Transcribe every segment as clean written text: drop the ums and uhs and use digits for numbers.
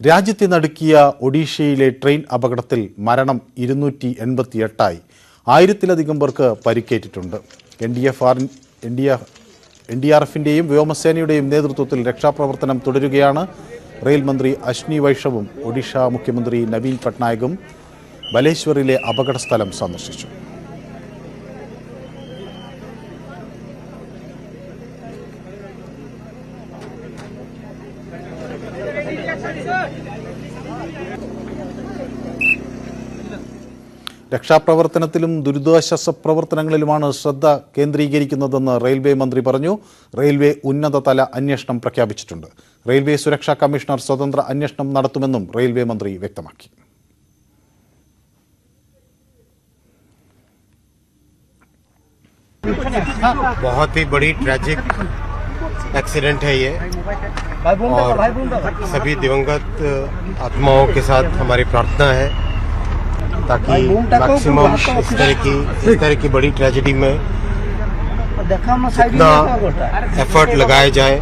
രാജ്യത്തെ നടുക്കിയ ഒഡീഷയിലെ ട്രെയിൻ അപകടത്തിൽ മരണം 288ആയി. 1000-ലധികം പേർക്ക് പരിക്കേറ്റിട്ടുണ്ട്. NDRFിൻ്റെയും വ്യോമസേനയുടെയും നേതൃത്വത്തിൽ രക്ഷാപ്രവർത്തനം തുടരുകയാണ്. റെയിൽ മന്ത്രി അശ്വിനി വൈഷ്ണവും ഒഡീഷ മുഖ്യമന്ത്രി നവീൻ പട്നായകും ബലേശ്വറിലെ അപകടസ്ഥലം സന്ദർശിച്ചു. രക്ഷാപ്രവർത്തനത്തിലും ദുരിതാശ്വാസ പ്രവർത്തനങ്ങളിലുമാണ് ശ്രദ്ധ കേന്ദ്രീകരിക്കുന്നതെന്ന് റെയിൽവേ മന്ത്രി പറഞ്ഞു. റെയിൽവേ ഉന്നതതല അന്വേഷണം പ്രഖ്യാപിച്ചിട്ടുണ്ട്. റെയിൽവേ സുരക്ഷാ കമ്മീഷണർ സ്വതന്ത്ര അന്വേഷണം നടത്തുമെന്നും റെയിൽവേ മന്ത്രി വ്യക്തമാക്കി. बहुत ही बड़ी ट्रैजिक एक्सीडेंट है ये और सभी दिवंगत आत्माओं के साथ हमारी प्रार्थना है ताकि मैक्सिमम इस तरह की बड़ी ट्रेजेडी में जितना एफर्ट लगाया जाए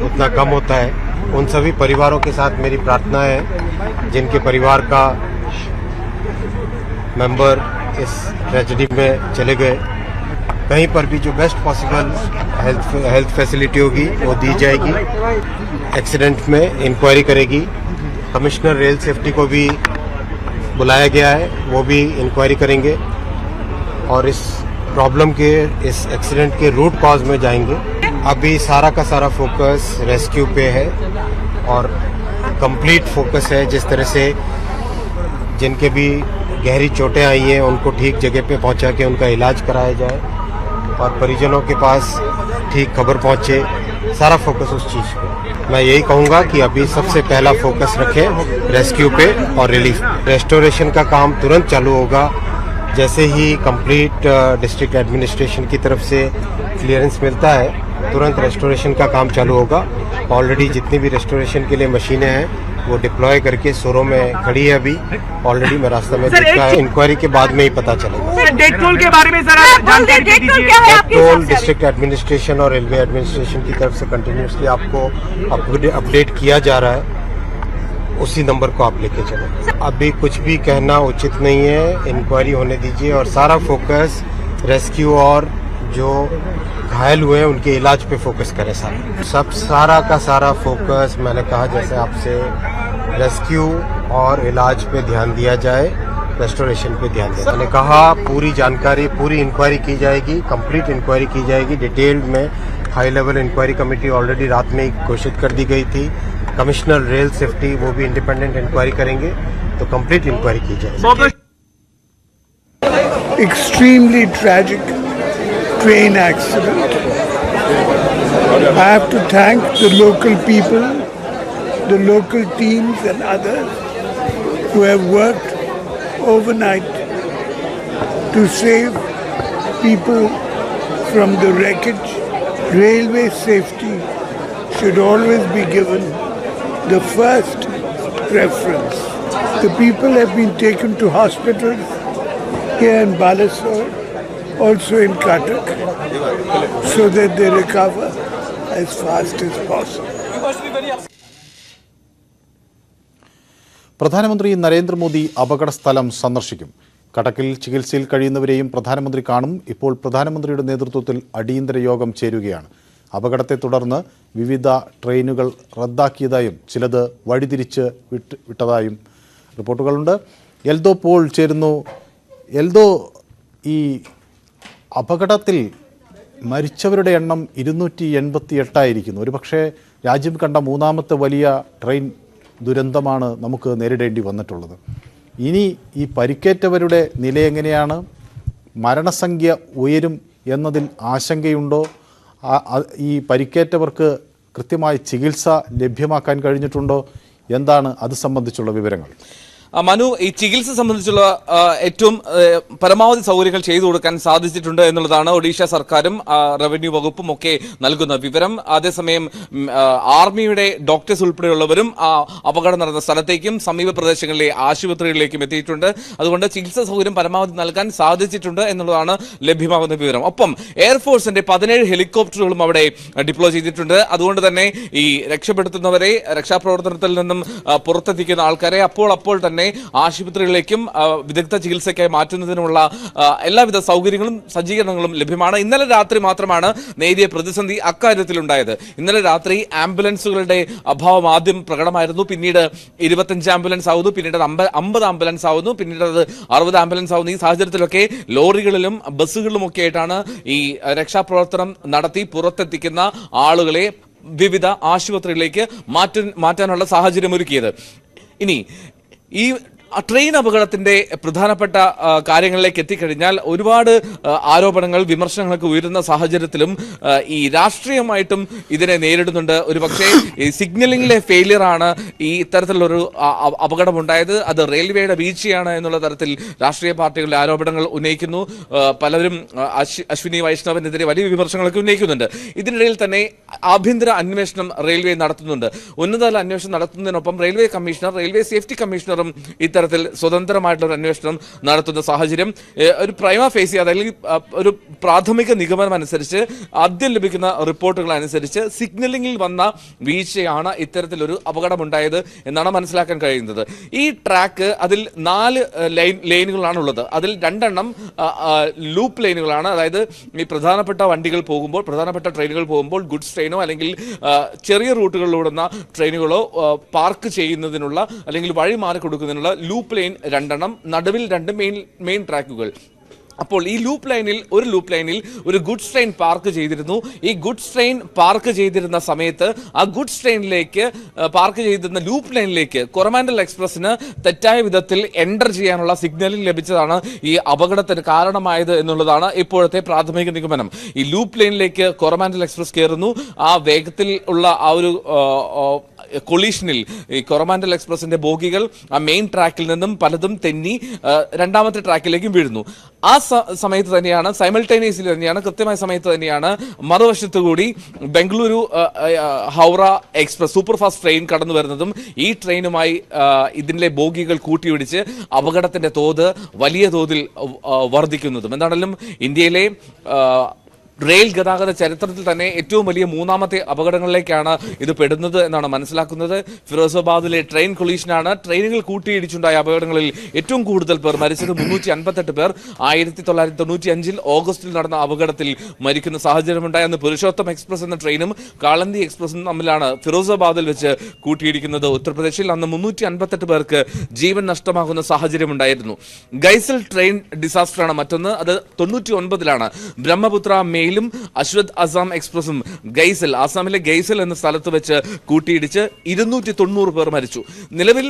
उतना कम होता है. उन सभी परिवारों के साथ मेरी प्रार्थना है जिनके परिवार का मेंबर इस ट्रेजेडी में चले गए. कहीं पर भी जो बेस्ट पॉसिबल हेल्थ फैसिलिटी होगी वो दी जाएगी. एक्सीडेंट में इंक्वायरी करेगी. कमिश्नर रेल सेफ्टी को भी बुलाया गया है, वो भी इंक्वायरी करेंगे और इस प्रॉब्लम के इस एक्सीडेंट के रूट कॉज में जाएंगे. अभी सारा का सारा फोकस रेस्क्यू पे है और कंप्लीट फोकस है जिस तरह से जिनके भी गहरी चोटें आई हैं उनको ठीक जगह पे पहुंचा के उनका इलाज कराया जाए और परिजनों के पास ठीक खबर पहुंचे. सारा फोकस उस चीज़ पे. मैं यही कहूँगा कि अभी सबसे पहला फोकस रखें रेस्क्यू पे और रिलीफ. रेस्टोरेशन का काम तुरंत चालू होगा. जैसे ही कंप्लीट डिस्ट्रिक्ट एडमिनिस्ट्रेशन की तरफ से क्लियरेंस मिलता है तुरंत रेस्टोरेशन का काम चालू होगा. ऑलरेडी जितनी भी रेस्टोरेशन के लिए मशीनें हैं वो डिप्लॉय करके सोरो में खड़ी है. अभी ऑलरेडी मैं रास्ते में देखा है. इंक्वायरी के बाद में ही पता चलेगा. डेथ टोल के बारे में जरा जानकारी दीजिए. डेथ टोल डिस्ट्रिक्ट एडमिनिस्ट्रेशन और रेलवे एडमिनिस्ट्रेशन की तरफ से कंटिन्यूसली आपको अपडेट किया जा रहा है. उसी नंबर को आप लेके चलो. अभी कुछ भी कहना उचित नहीं है. इंक्वायरी होने दीजिए और सारा फोकस रेस्क्यू और जो घायल हुए हैं उनके इलाज पे फोकस करें. सारा का सारा फोकस मैंने कहा जैसे आपसे रेस्क्यू और इलाज पे ध्यान दिया जाए, रेस्टोरेशन पे ध्यान दिया. मैंने कहा पूरी जानकारी पूरी इंक्वायरी की जाएगी, कंप्लीट इंक्वायरी की जाएगी. डिटेल्ड में high level inquiry committee already रात में ही घोषित कर दी गई थी. कमिश्नर रेल सेफ्टी वो भी इंडिपेंडेंट इंक्वायरी करेंगे तो कंप्लीट इंक्वायरी की जाएगी. Extremely tragic train accident. I have to thank the local people, the local teams and others who have worked overnight to save people from the wreckage. Railway safety should always be given the first preference. The people have been taken to hospitals here in Balasore, also in Cuttack, so that they recover as fast as possible. പ്രധാനമന്ത്രി നരേന്ദ്രമോദി അപകടസ്ഥലം സന്ദർശിക്കും. കട്ടക്കിൽ ചികിത്സയിൽ കഴിയുന്നവരെയും പ്രധാനമന്ത്രി കാണും. ഇപ്പോൾ പ്രധാനമന്ത്രിയുടെ നേതൃത്വത്തിൽ അടിയന്തര യോഗം ചേരുകയാണ്. അപകടത്തെ തുടർന്ന് വിവിധ ട്രെയിനുകൾ റദ്ദാക്കിയതായും ചിലത് വഴിതിരിച്ച് വിട്ടതായും റിപ്പോർട്ടുകളുണ്ട്. എൽദോ പോൾ ചേരുന്നു. എൽദോ, ഈ അപകടത്തിൽ മരിച്ചവരുടെ എണ്ണം 288 ഒരുപക്ഷെ രാജ്യം കണ്ട മൂന്നാമത്തെ വലിയ ട്രെയിൻ ദുരന്തമാണ് നമുക്ക് നേരിടേണ്ടി വന്നിട്ടുള്ളത്. ഇനി ഈ പരിക്കേറ്റവരുടെ നില എങ്ങനെയാണ്? മരണസംഖ്യ ഉയരും എന്നതിൽ ആശങ്കയുണ്ടോ? ഈ പരിക്കേറ്റവർക്ക് കൃത്യമായി ചികിത്സ ലഭ്യമാക്കാൻ കഴിഞ്ഞിട്ടുണ്ടോ? എന്താണ് അത് സംബന്ധിച്ചുള്ള വിവരങ്ങൾ? മനു, ഈ ചികിത്സ സംബന്ധിച്ചുള്ള ഏറ്റവും പരമാവധി സൗകര്യങ്ങൾ ചെയ്തു കൊടുക്കാൻ സാധിച്ചിട്ടുണ്ട് എന്നുള്ളതാണ് ഒഡീഷ സർക്കാരും റവന്യൂ വകുപ്പും ഒക്കെ നൽകുന്ന വിവരം. അതേസമയം ആർമിയുടെ ഡോക്ടേഴ്സ് ഉൾപ്പെടെയുള്ളവരും അപകടം നടന്ന സ്ഥലത്തേക്കും സമീപ പ്രദേശങ്ങളിലെ ആശുപത്രികളിലേക്കും എത്തിയിട്ടുണ്ട്. അതുകൊണ്ട് ചികിത്സാ സൗകര്യം പരമാവധി നൽകാൻ സാധിച്ചിട്ടുണ്ട് എന്നുള്ളതാണ് ലഭ്യമാകുന്ന വിവരം. ഒപ്പം എയർഫോഴ്സിന്റെ 17 ഹെലികോപ്റ്ററുകളും അവിടെ ഡിപ്ലോയ് ചെയ്തിട്ടുണ്ട്. അതുകൊണ്ട് തന്നെ ഈ രക്ഷപ്പെടുത്തുന്നവരെ, രക്ഷാപ്രവർത്തനത്തിൽ നിന്നും പുറത്തെത്തിക്കുന്ന ആൾക്കാരെ അപ്പോൾ തന്നെ ആശുപത്രികളിലേക്കും വിദഗ്ധ ചികിത്സയ്ക്കായി മാറ്റുന്നതിനുള്ള എല്ലാവിധ സൗകര്യങ്ങളും സജ്ജീകരണങ്ങളും ലഭ്യമാണ്. ഇന്നലെ രാത്രി മാത്രമാണ് നേരിയ പ്രതിസന്ധി അക്കാര്യത്തിലുണ്ടായത്. ഇന്നലെ രാത്രി ആംബുലൻസുകളുടെ അഭാവം ആദ്യം പ്രകടമായിരുന്നു. പിന്നീട് 25 ആംബുലൻസ് ആവുന്നു, പിന്നീട് 50 ആംബുലൻസ് ആവുന്നു, പിന്നീട് അത് 60 ആംബുലൻസ് ആവുന്നു. ഈ സാഹചര്യത്തിലൊക്കെ ലോറികളിലും ബസ്സുകളിലും ഒക്കെ ആയിട്ടാണ് ഈ രക്ഷാപ്രവർത്തനം നടത്തി പുറത്തെത്തിക്കുന്ന ആളുകളെ വിവിധ ആശുപത്രികളിലേക്ക് മാറ്റാനുള്ള സാഹചര്യം ഒരുക്കിയത്. ഇനി ഈ ട്രെയിൻ അപകടത്തിന്റെ പ്രധാനപ്പെട്ട കാര്യങ്ങളിലേക്ക് എത്തിക്കഴിഞ്ഞാൽ ഒരുപാട് ആരോപണങ്ങൾ, വിമർശനങ്ങളൊക്കെ ഉയരുന്ന സാഹചര്യത്തിലും ഈ രാഷ്ട്രീയമായിട്ടും ഇതിനെ നേരിടുന്നുണ്ട്. ഒരുപക്ഷെ ഈ സിഗ്നലിംഗിലെ ഫെയിലിയർ ആണ് ഈ ഇത്തരത്തിലുള്ളൊരു അപകടമുണ്ടായത്, അത് റെയിൽവേയുടെ വീഴ്ചയാണ് എന്നുള്ള തരത്തിൽ രാഷ്ട്രീയ പാർട്ടികളുടെ ആരോപണങ്ങൾ ഉന്നയിക്കുന്നു. പലരും അശ്വിനി വൈഷ്ണവിനെതിരെ വലിയ വിമർശനങ്ങളൊക്കെ ഉന്നയിക്കുന്നുണ്ട്. ഇതിനിടയിൽ തന്നെ ആഭ്യന്തര അന്വേഷണം റെയിൽവേ നടത്തുന്നുണ്ട്. ഉന്നതതല അന്വേഷണം നടത്തുന്നതിനൊപ്പം റെയിൽവേ കമ്മീഷണർ, റെയിൽവേ സേഫ്റ്റി കമ്മീഷണറും ഇത്തരത്തിൽ സ്വതന്ത്രമായിട്ടുള്ള ഒരു അന്വേഷണം നടത്തുന്ന സാഹചര്യം. ഒരു പ്രൈമ ഫേസി, അല്ലെങ്കിൽ ഒരു പ്രാഥമിക നിഗമനം അനുസരിച്ച്, ആദ്യം ലഭിക്കുന്ന റിപ്പോർട്ടുകൾ അനുസരിച്ച് സിഗ്നലിംഗിൽ വന്ന വീഴ്ചയാണ് ഇത്തരത്തിലൊരു അപകടമുണ്ടായത് എന്നാണ് മനസ്സിലാക്കാൻ കഴിയുന്നത്. ഈ ട്രാക്ക്, അതിൽ 4 ലൈനുകളാണുള്ളത്. അതിൽ 2 എണ്ണം ലൂപ്പ് ലൈനുകളാണ്. അതായത് ഈ പ്രധാനപ്പെട്ട വണ്ടികൾ പോകുമ്പോൾ, പ്രധാനപ്പെട്ട ട്രെയിനുകൾ പോകുമ്പോൾ, ഗുഡ്സ് ട്രെയിനോ അല്ലെങ്കിൽ ചെറിയ റൂട്ടുകളിലൂടുന്ന ട്രെയിനുകളോ പാർക്ക് ചെയ്യുന്നതിനുള്ള അല്ലെങ്കിൽ വഴി മാറി കൊടുക്കുന്നതിനുള്ള ലൂപ്പ് ലൈൻ 2 എണ്ണം, നടുവിൽ 2 മെയിൻ ട്രാക്കുകൾ. അപ്പോൾ ഈ ഒരു ലൂപ്പ് ലൈനിൽ ഒരു ഗുഡ്സ് ട്രെയിൻ പാർക്ക് ചെയ്തിരുന്നു. ഈ ഗുഡ്സ് ട്രെയിൻ പാർക്ക് ചെയ്തിരുന്ന സമയത്ത് ആ ഗുഡ്സ് ട്രെയിനിലേക്ക് പാർക്ക് ചെയ്തിരുന്ന ലൂപ്പ് ലൈനിലേക്ക് കൊറമാൻഡൽ എക്സ്പ്രസിന് തെറ്റായ വിധത്തിൽ എൻ്റർ ചെയ്യാനുള്ള സിഗ്നലിംഗ് ലഭിച്ചതാണ് ഈ അപകടത്തിന് കാരണമായത് എന്നുള്ളതാണ് ഇപ്പോഴത്തെ പ്രാഥമിക നിഗമനം. ഈ ലൂപ്പ് ലൈനിലേക്ക് കൊറമാൻഡൽ എക്സ്പ്രസ് കയറുന്നു. ആ വേഗത്തിൽ ഉള്ള ആ ഒരു കൊളീഷനിൽ ഈ കൊറമാൻഡൽ എക്സ്പ്രസിന്റെ ബോഗികൾ ആ മെയിൻ ട്രാക്കിൽ നിന്നും പലതും തെന്നി രണ്ടാമത്തെ ട്രാക്കിലേക്കും വീഴുന്നു. ആ സമയത്ത് തന്നെയാണ്, സൈമൾട്ടേനിയസ്ലി തന്നെയാണ്, കൃത്യമായ സമയത്ത് തന്നെയാണ് മറുവശത്തു കൂടി Bengaluru Howrah express super fast train കടന്നു വരുന്നതും ഈ ട്രെയിനുമായി ഇതിലെ ബോഗികൾ കൂട്ടിയിടിച്ച് അപകടത്തിന്റെ തോത് വലിയ തോതിൽ വർദ്ധിക്കുന്നതും. എന്താണെങ്കിലും ഇന്ത്യയിലെ റെയിൽ ഗതാഗത ചരിത്രത്തിൽ തന്നെ ഏറ്റവും വലിയ 3ാമത്തെ അപകടങ്ങളിലേക്കാണ് ഇത് പെടുന്നത് എന്നാണ് മനസ്സിലാക്കുന്നത്. ഫിറോസാബാദിലെ ട്രെയിൻ കൊളീഷനാണ്. ട്രെയിനുകൾ കൂട്ടിയിടിച്ചുണ്ടായ അപകടങ്ങളിൽ ഏറ്റവും കൂടുതൽ പേർ മരിച്ചത് 358 പേർ 1995 ഓഗസ്റ്റിൽ നടന്ന അപകടത്തിൽ മരിക്കുന്ന സാഹചര്യമുണ്ടായി. അന്ന് പുരുഷോത്തം എക്സ്പ്രസ് എന്ന ട്രെയിനും കാളന്തി എക്സ്പ്രസും തമ്മിലാണ് ഫിറോസാബാദിൽ വെച്ച് കൂട്ടിയിടിക്കുന്നത്. ഉത്തർപ്രദേശിൽ അന്ന് 358 പേർക്ക് ജീവൻ നഷ്ടമാകുന്ന സാഹചര്യമുണ്ടായിരുന്നു. ഗൈസൽ ട്രെയിൻ ഡിസാസ്റ്ററാണ് മറ്റൊന്ന്. അത് 99ലാണ് ബ്രഹ്മപുത്ര മെയിൽ അശ്വത് അസാം എക്സ്പ്രസും ഗൈസൽ, ആസാമിലെ ഗൈസൽ എന്ന സ്ഥലത്ത് വെച്ച് കൂട്ടിയിടിച്ച് 290 പേർ മരിച്ചു. നിലവിൽ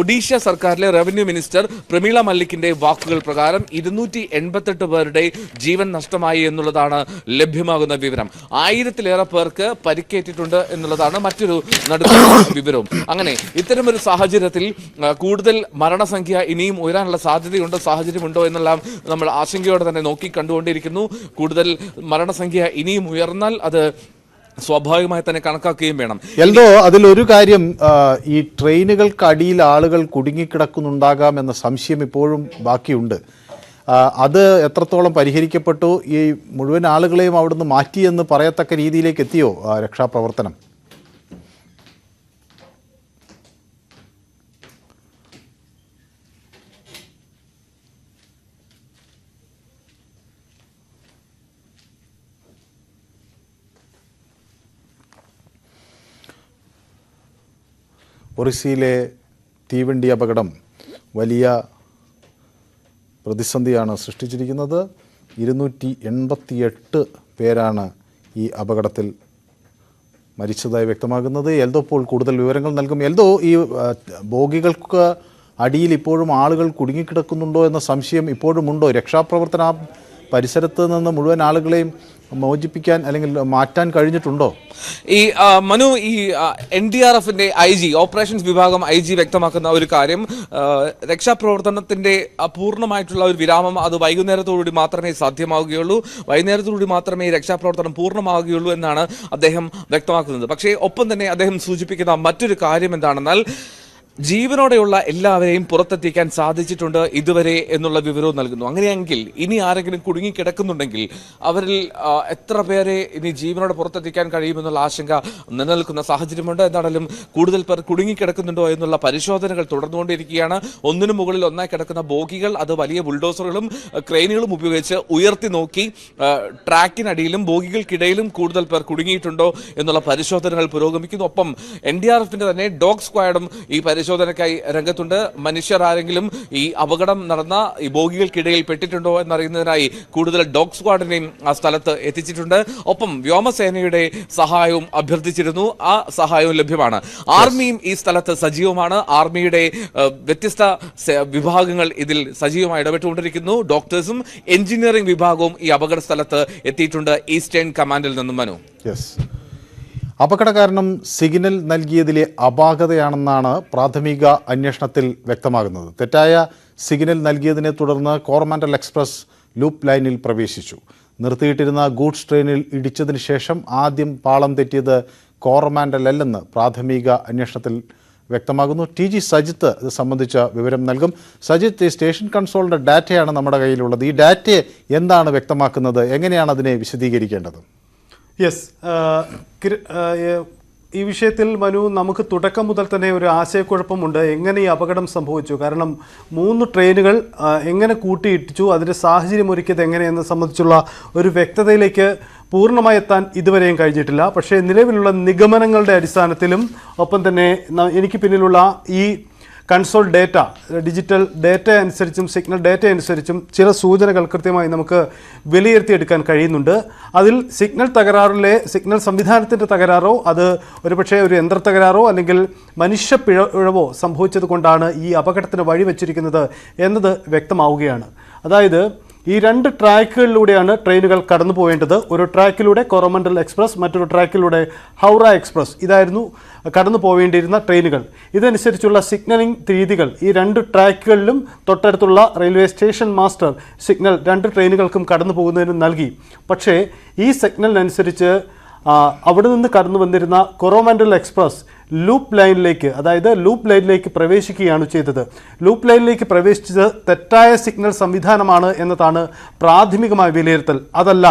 ഒഡീഷ സർക്കാരിലെ റവന്യൂ മിനിസ്റ്റർ പ്രമീള മല്ലിക്കിന്റെ വാക്കുകൾ പ്രകാരം 288 പേരുടെ ജീവൻ നഷ്ടമായി എന്നുള്ളതാണ് ലഭ്യമാകുന്ന വിവരം. 1000-ലേറെ പേർക്ക് പരിക്കേറ്റിട്ടുണ്ട് എന്നുള്ളതാണ് മറ്റൊരു നടുക്കുന്ന വിവരവും. അങ്ങനെ ഇത്തരമൊരു സാഹചര്യത്തിൽ കൂടുതൽ മരണസംഖ്യ ഇനിയും ഉയരാനുള്ള സാഹചര്യമുണ്ടോ എന്നെല്ലാം നമ്മൾ ആശങ്കയോടെ തന്നെ നോക്കി കണ്ടുകൊണ്ടിരിക്കുന്നു. കൂടുതൽ മരണസംഖ്യ ഇനിയും ഉയർന്നാൽ അത് സ്വാഭാവികമായി തന്നെ കണക്കാക്കുകയും വേണം. എന്തോ അതിലൊരു കാര്യം, ഈ ട്രെയിനുകൾക്കടിയിൽ ആളുകൾ കുടുങ്ങിക്കിടക്കുന്നുണ്ടാകാം എന്ന സംശയം ഇപ്പോഴും ബാക്കിയുണ്ട്. അത് എത്രത്തോളം പരിഹരിക്കപ്പെട്ടു? ഈ മുഴുവൻ ആളുകളെയും അവിടുന്ന് മാറ്റിയെന്ന് പറയത്തക്ക രീതിയിലേക്ക് എത്തിയോ രക്ഷാപ്രവർത്തനം? ഒറീസയിലെ തീവണ്ടി അപകടം വലിയ പ്രതിസന്ധിയാണ് സൃഷ്ടിച്ചിരിക്കുന്നത്. 288 പേരാണ് ഈ അപകടത്തിൽ മരിച്ചതായി വ്യക്തമാകുന്നത്. എൽദോ പോൾ കൂടുതൽ വിവരങ്ങൾ നൽകും. എൽദോ, ഈ ബോഗികൾക്ക് അടിയിൽ ഇപ്പോഴും ആളുകൾ കുടുങ്ങിക്കിടക്കുന്നുണ്ടോ എന്ന സംശയം ഇപ്പോഴും ഉണ്ടോ? രക്ഷാപ്രവർത്തനം പരിസരത്ത് നിന്ന് മുഴുവൻ ആളുകളെയും മോചിപ്പിക്കാൻ അല്ലെങ്കിൽ മാറ്റാൻ കഴിഞ്ഞിട്ടുണ്ടോ? ഈ മനു, ഈ NDRFന്റെ IG ഓപ്പറേഷൻസ് വിഭാഗം IG വ്യക്തമാക്കുന്ന ഒരു കാര്യം, രക്ഷാപ്രവർത്തനത്തിന്റെ പൂർണ്ണമായിട്ടുള്ള ഒരു വിരാമം അത് വൈകുന്നേരത്തോടുകൂടി മാത്രമേ സാധ്യമാവുകയുള്ളൂ, വൈകുന്നേരത്തോടുകൂടി മാത്രമേ ഈ രക്ഷാപ്രവർത്തനം പൂർണ്ണമാവുകയുള്ളൂ എന്നാണ് അദ്ദേഹം വ്യക്തമാക്കുന്നത്. പക്ഷേ ഒപ്പം തന്നെ അദ്ദേഹം സൂചിപ്പിക്കുന്ന മറ്റൊരു കാര്യം എന്താണെന്നാൽ ജീവനോടെയുള്ള എല്ലാവരെയും പുറത്തെത്തിക്കാൻ സാധിച്ചിട്ടുണ്ട് ഇതുവരെ എന്നുള്ള വിവരവും നൽകുന്നു. അങ്ങനെയെങ്കിൽ ഇനി ആരെങ്കിലും കുടുങ്ങിക്കിടക്കുന്നുണ്ടെങ്കിൽ അവരിൽ എത്ര പേരെ ഇനി ജീവനോടെ പുറത്തെത്തിക്കാൻ കഴിയുമെന്നുള്ള ആശങ്ക നിലനിൽക്കുന്ന സാഹചര്യമുണ്ട്. എന്താണെങ്കിലും കൂടുതൽ പേർ കുടുങ്ങിക്കിടക്കുന്നുണ്ടോ എന്നുള്ള പരിശോധനകൾ തുടർന്നുകൊണ്ടിരിക്കുകയാണ്. ഒന്നിനു മുകളിൽ ഒന്നായി കിടക്കുന്ന ബോഗികൾ അത് വലിയ ബുൾഡോസറുകളും ക്രെയിനുകളും ഉപയോഗിച്ച് ഉയർത്തി നോക്കി ട്രാക്കിനടിയിലും ബോഗികൾക്കിടയിലും കൂടുതൽ പേർ കുടുങ്ങിയിട്ടുണ്ടോ എന്നുള്ള പരിശോധനകൾ പുരോഗമിക്കുന്നു. ഒപ്പം NDRFന്റെ തന്നെ ഡോഗ് സ്ക്വാഡും ഈ പരിശോധനയ്ക്കായി രംഗത്തുണ്ട്. മനുഷ്യർ ആരെങ്കിലും ഈ അപകടം നടന്ന ഈ ബോഗികൾക്കിടയിൽ പെട്ടിട്ടുണ്ടോ എന്നറിയുന്നതിനായി കൂടുതൽ ഡോഗ് സ്ക്വാഡിനെയും ആ സ്ഥലത്ത് എത്തിച്ചിട്ടുണ്ട്. ഒപ്പം വ്യോമസേനയുടെ സഹായവും അഭ്യർത്ഥിച്ചിരുന്നു. ആ സഹായവും ലഭ്യമാണ്. ആർമിയും ഈ സ്ഥലത്ത് സജീവമാണ്. ആർമിയുടെ വ്യത്യസ്ത വിഭാഗങ്ങൾ ഇതിൽ സജീവമായി ഇടപെട്ടുകൊണ്ടിരിക്കുന്നു. ഡോക്ടേഴ്സും എഞ്ചിനീയറിംഗ് വിഭാഗവും ഈ അപകട സ്ഥലത്ത് എത്തിയിട്ടുണ്ട് ഈസ്റ്റേൺ കമാൻഡിൽ നിന്നും. മനു, അപകട കാരണം സിഗ്നൽ നൽകിയതിലെ അപാകതയാണെന്നാണ് പ്രാഥമിക അന്വേഷണത്തിൽ വ്യക്തമാകുന്നത്. തെറ്റായ സിഗ്നൽ നൽകിയതിനെ തുടർന്ന് കോറമാൻഡൽ എക്സ്പ്രസ് ലൂപ്പ് ലൈനിൽ പ്രവേശിച്ചു. നിർത്തിയിട്ടിരുന്ന ഗൂഡ്സ് ട്രെയിനിൽ ഇടിച്ചതിന് ശേഷം ആദ്യം പാളം തെറ്റിയത് കോറമാൻഡലല്ലെന്ന് പ്രാഥമിക അന്വേഷണത്തിൽ വ്യക്തമാകുന്നു. TG സജിത്ത് ഇത് സംബന്ധിച്ച വിവരം നൽകും. സജിത്ത്, ഈ സ്റ്റേഷൻ കൺസോളിൻ്റെ ഡാറ്റയാണ് നമ്മുടെ കയ്യിലുള്ളത്. ഈ ഡാറ്റയെ എന്താണ് വ്യക്തമാക്കുന്നത്? എങ്ങനെയാണ് അതിനെ വിശദീകരിക്കേണ്ടത്? യെസ്, ഈ വിഷയത്തിൽ മനു, നമുക്ക് തുടക്കം മുതൽ തന്നെ ഒരു ആശയക്കുഴപ്പമുണ്ട്. എങ്ങനെ ഈ അപകടം സംഭവിച്ചു? കാരണം 3 ട്രെയിനുകൾ എങ്ങനെ കൂട്ടിയിട്ടിച്ചു, അതിൻ്റെ സാഹചര്യം ഒരുക്കിയത് എങ്ങനെയെന്ന് സംബന്ധിച്ചുള്ള ഒരു വ്യക്തതയിലേക്ക് പൂർണ്ണമായി എത്താൻ ഇതുവരെയും കഴിഞ്ഞിട്ടില്ല. പക്ഷേ നിലവിലുള്ള നിഗമനങ്ങളുടെ അടിസ്ഥാനത്തിലും ഒപ്പം തന്നെ എനിക്ക് പിന്നിലുള്ള ഈ കൺസോൾ ഡേറ്റ, ഡിജിറ്റൽ ഡേറ്റ അനുസരിച്ചും സിഗ്നൽ ഡേറ്റ അനുസരിച്ചും ചില സൂചനകൾ കൃത്യമായി നമുക്ക് വിലയിരുത്തിയെടുക്കാൻ കഴിയുന്നുണ്ട്. അതിൽ സിഗ്നൽ സംവിധാനത്തിൻ്റെ തകരാറോ അത് ഒരുപക്ഷെ ഒരു യന്ത്ര തകരാറോ അല്ലെങ്കിൽ മനുഷ്യ പിഴവോ സംഭവിച്ചത് കൊണ്ടാണ് ഈ അപകടത്തിന് വഴിവെച്ചിരിക്കുന്നത് എന്നത് വ്യക്തമാവുകയാണ്. അതായത് ഈ 2 ട്രാക്കുകളിലൂടെയാണ് ട്രെയിനുകൾ കടന്നു പോകേണ്ടത്. ഒരു ട്രാക്കിലൂടെ കോറമണ്ടൽ എക്സ്പ്രസ്, മറ്റൊരു ട്രാക്കിലൂടെ ഹൗറ എക്സ്പ്രസ്. ഇതായിരുന്നു കടന്നു പോവേണ്ടിയിരുന്ന ട്രെയിനുകൾ. ഇതനുസരിച്ചുള്ള സിഗ്നലിംഗ് രീതികൾ ഈ 2 ട്രാക്കുകളിലും തൊട്ടടുത്തുള്ള റെയിൽവേ സ്റ്റേഷൻ മാസ്റ്റർ സിഗ്നൽ 2 ട്രെയിനുകൾക്കും കടന്നു പോകുന്നതിന് നൽകി. പക്ഷേ ഈ സിഗ്നലിനനുസരിച്ച് അവിടെ നിന്ന് കടന്നു വന്നിരുന്ന കൊറോമൻഡൽ എക്സ്പ്രസ് ലൂപ്പ് ലൈനിലേക്ക് പ്രവേശിക്കുകയാണ് ചെയ്തത്. ലൂപ്പ് ലൈനിലേക്ക് പ്രവേശിച്ചത് തെറ്റായ സിഗ്നൽ സംവിധാനമാണ് എന്നതാണ് പ്രാഥമികമായ വിലയിരുത്തൽ. അതല്ല,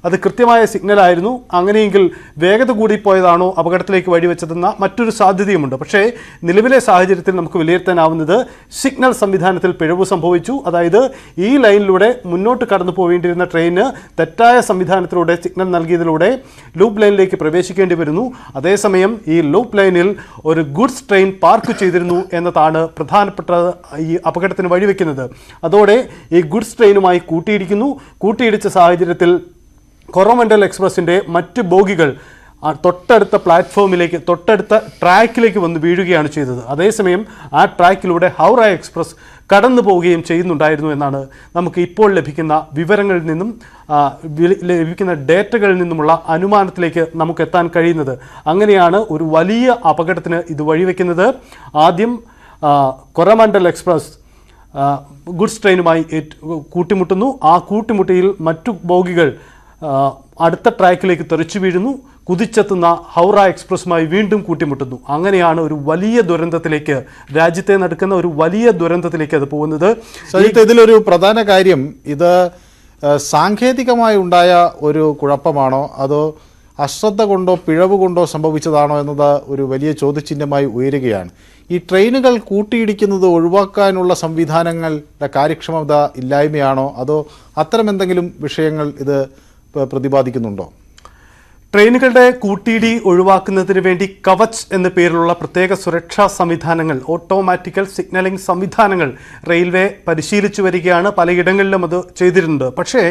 അത് കൃത്യമായ സിഗ്നലായിരുന്നു. അങ്ങനെയെങ്കിൽ വേഗത കൂടിപ്പോയതാണോ അപകടത്തിലേക്ക് വഴിവെച്ചതെന്ന മറ്റൊരു സാധ്യതയുമുണ്ട്. പക്ഷേ നിലവിലെ സാഹചര്യത്തിൽ നമുക്ക് വിലയിരുത്താനാവുന്നത് സിഗ്നൽ സംവിധാനത്തിൽ പിഴവ് സംഭവിച്ചു. അതായത് ഈ ലൈനിലൂടെ മുന്നോട്ട് കടന്നു പോവേണ്ടിയിരുന്ന ട്രെയിന് തെറ്റായ സംവിധാനത്തിലൂടെ സിഗ്നൽ നൽകിയതിലൂടെ ലൂപ്പ് ലൈനിലേക്ക് പ്രവേശിക്കേണ്ടി വരുന്നു. അതേസമയം ഈ ലൂപ്പ് ലൈനിൽ ഒരു ഗുഡ്സ് ട്രെയിൻ പാർക്ക് ചെയ്തിരുന്നു എന്നതാണ് പ്രധാനപ്പെട്ട ഈ അപകടത്തിന് വഴിവെക്കുന്നത്. അതോടെ ഈ ഗുഡ്സ് ട്രെയിനുമായി കൂട്ടിയിടിച്ച സാഹചര്യത്തിൽ കൊറോമൻഡൽ എക്സ്പ്രസിൻ്റെ മറ്റ് ബോഗികൾ തൊട്ടടുത്ത ട്രാക്കിലേക്ക് വന്ന് വീഴുകയാണ് ചെയ്തത്. അതേസമയം ആ ട്രാക്കിലൂടെ ഹൗറ എക്സ്പ്രസ് കടന്നു പോവുകയും ചെയ്യുന്നുണ്ടായിരുന്നു എന്നാണ് നമുക്ക് ഇപ്പോൾ ലഭിക്കുന്ന വിവരങ്ങളിൽ നിന്നും ലഭിക്കുന്ന ഡേറ്റകളിൽ നിന്നുമുള്ള അനുമാനത്തിലേക്ക് നമുക്ക് എത്താൻ കഴിയുന്നത്. അങ്ങനെയാണ് ഒരു വലിയ അപകടത്തിന് ഇത് വഴിവെക്കുന്നത്. ആദ്യം കൊറോമൻഡൽ എക്സ്പ്രസ് ഗുഡ്സ് ട്രെയിനുമായി കൂട്ടിമുട്ടുന്നു. ആ കൂട്ടിമുട്ടിയിൽ മറ്റു ബോഗികൾ അടുത്ത ട്രാക്കിലേക്ക് തെറിച്ചു വീഴുന്നു. കുതിച്ചെത്തുന്ന ഹൗറ എക്സ്പ്രസുമായി വീണ്ടും കൂട്ടിമുട്ടുന്നു. അങ്ങനെയാണ് ഒരു വലിയ ദുരന്തത്തിലേക്ക്, രാജ്യത്തെ നടക്കുന്ന ഒരു വലിയ ദുരന്തത്തിലേക്ക് അത് പോകുന്നത്. ഇതിലൊരു പ്രധാന കാര്യം, ഇത് സാങ്കേതികമായി ഉണ്ടായ ഒരു കുഴപ്പമാണോ അതോ അശ്രദ്ധ കൊണ്ടോ പിഴവ് കൊണ്ടോ സംഭവിച്ചതാണോ എന്നത് ഒരു വലിയ ചോദ്യചിഹ്നമായി ഉയരുകയാണ്. ഈ ട്രെയിനുകൾ കൂട്ടിയിടിക്കുന്നത് ഒഴിവാക്കാനുള്ള സംവിധാനങ്ങളുടെ കാര്യക്ഷമത ഇല്ലായ്മയാണോ അതോ അത്തരം എന്തെങ്കിലും വിഷയങ്ങൾ ഇത് പ്രതിപാദിക്കുന്നുണ്ടോ? ട്രെയിനുകളുടെ കൂട്ടിയിടി ഒഴിവാക്കുന്നതിന് വേണ്ടി കവച് എന്ന പേരിലുള്ള പ്രത്യേക സുരക്ഷാ സംവിധാനങ്ങൾ, ഓട്ടോമാറ്റിക്കൽ സിഗ്നലിംഗ് സംവിധാനങ്ങൾ റെയിൽവേ പരിശീലിച്ചു വരികയാണ്. പലയിടങ്ങളിലും അത് ചെയ്തിട്ടുണ്ട്. പക്ഷേ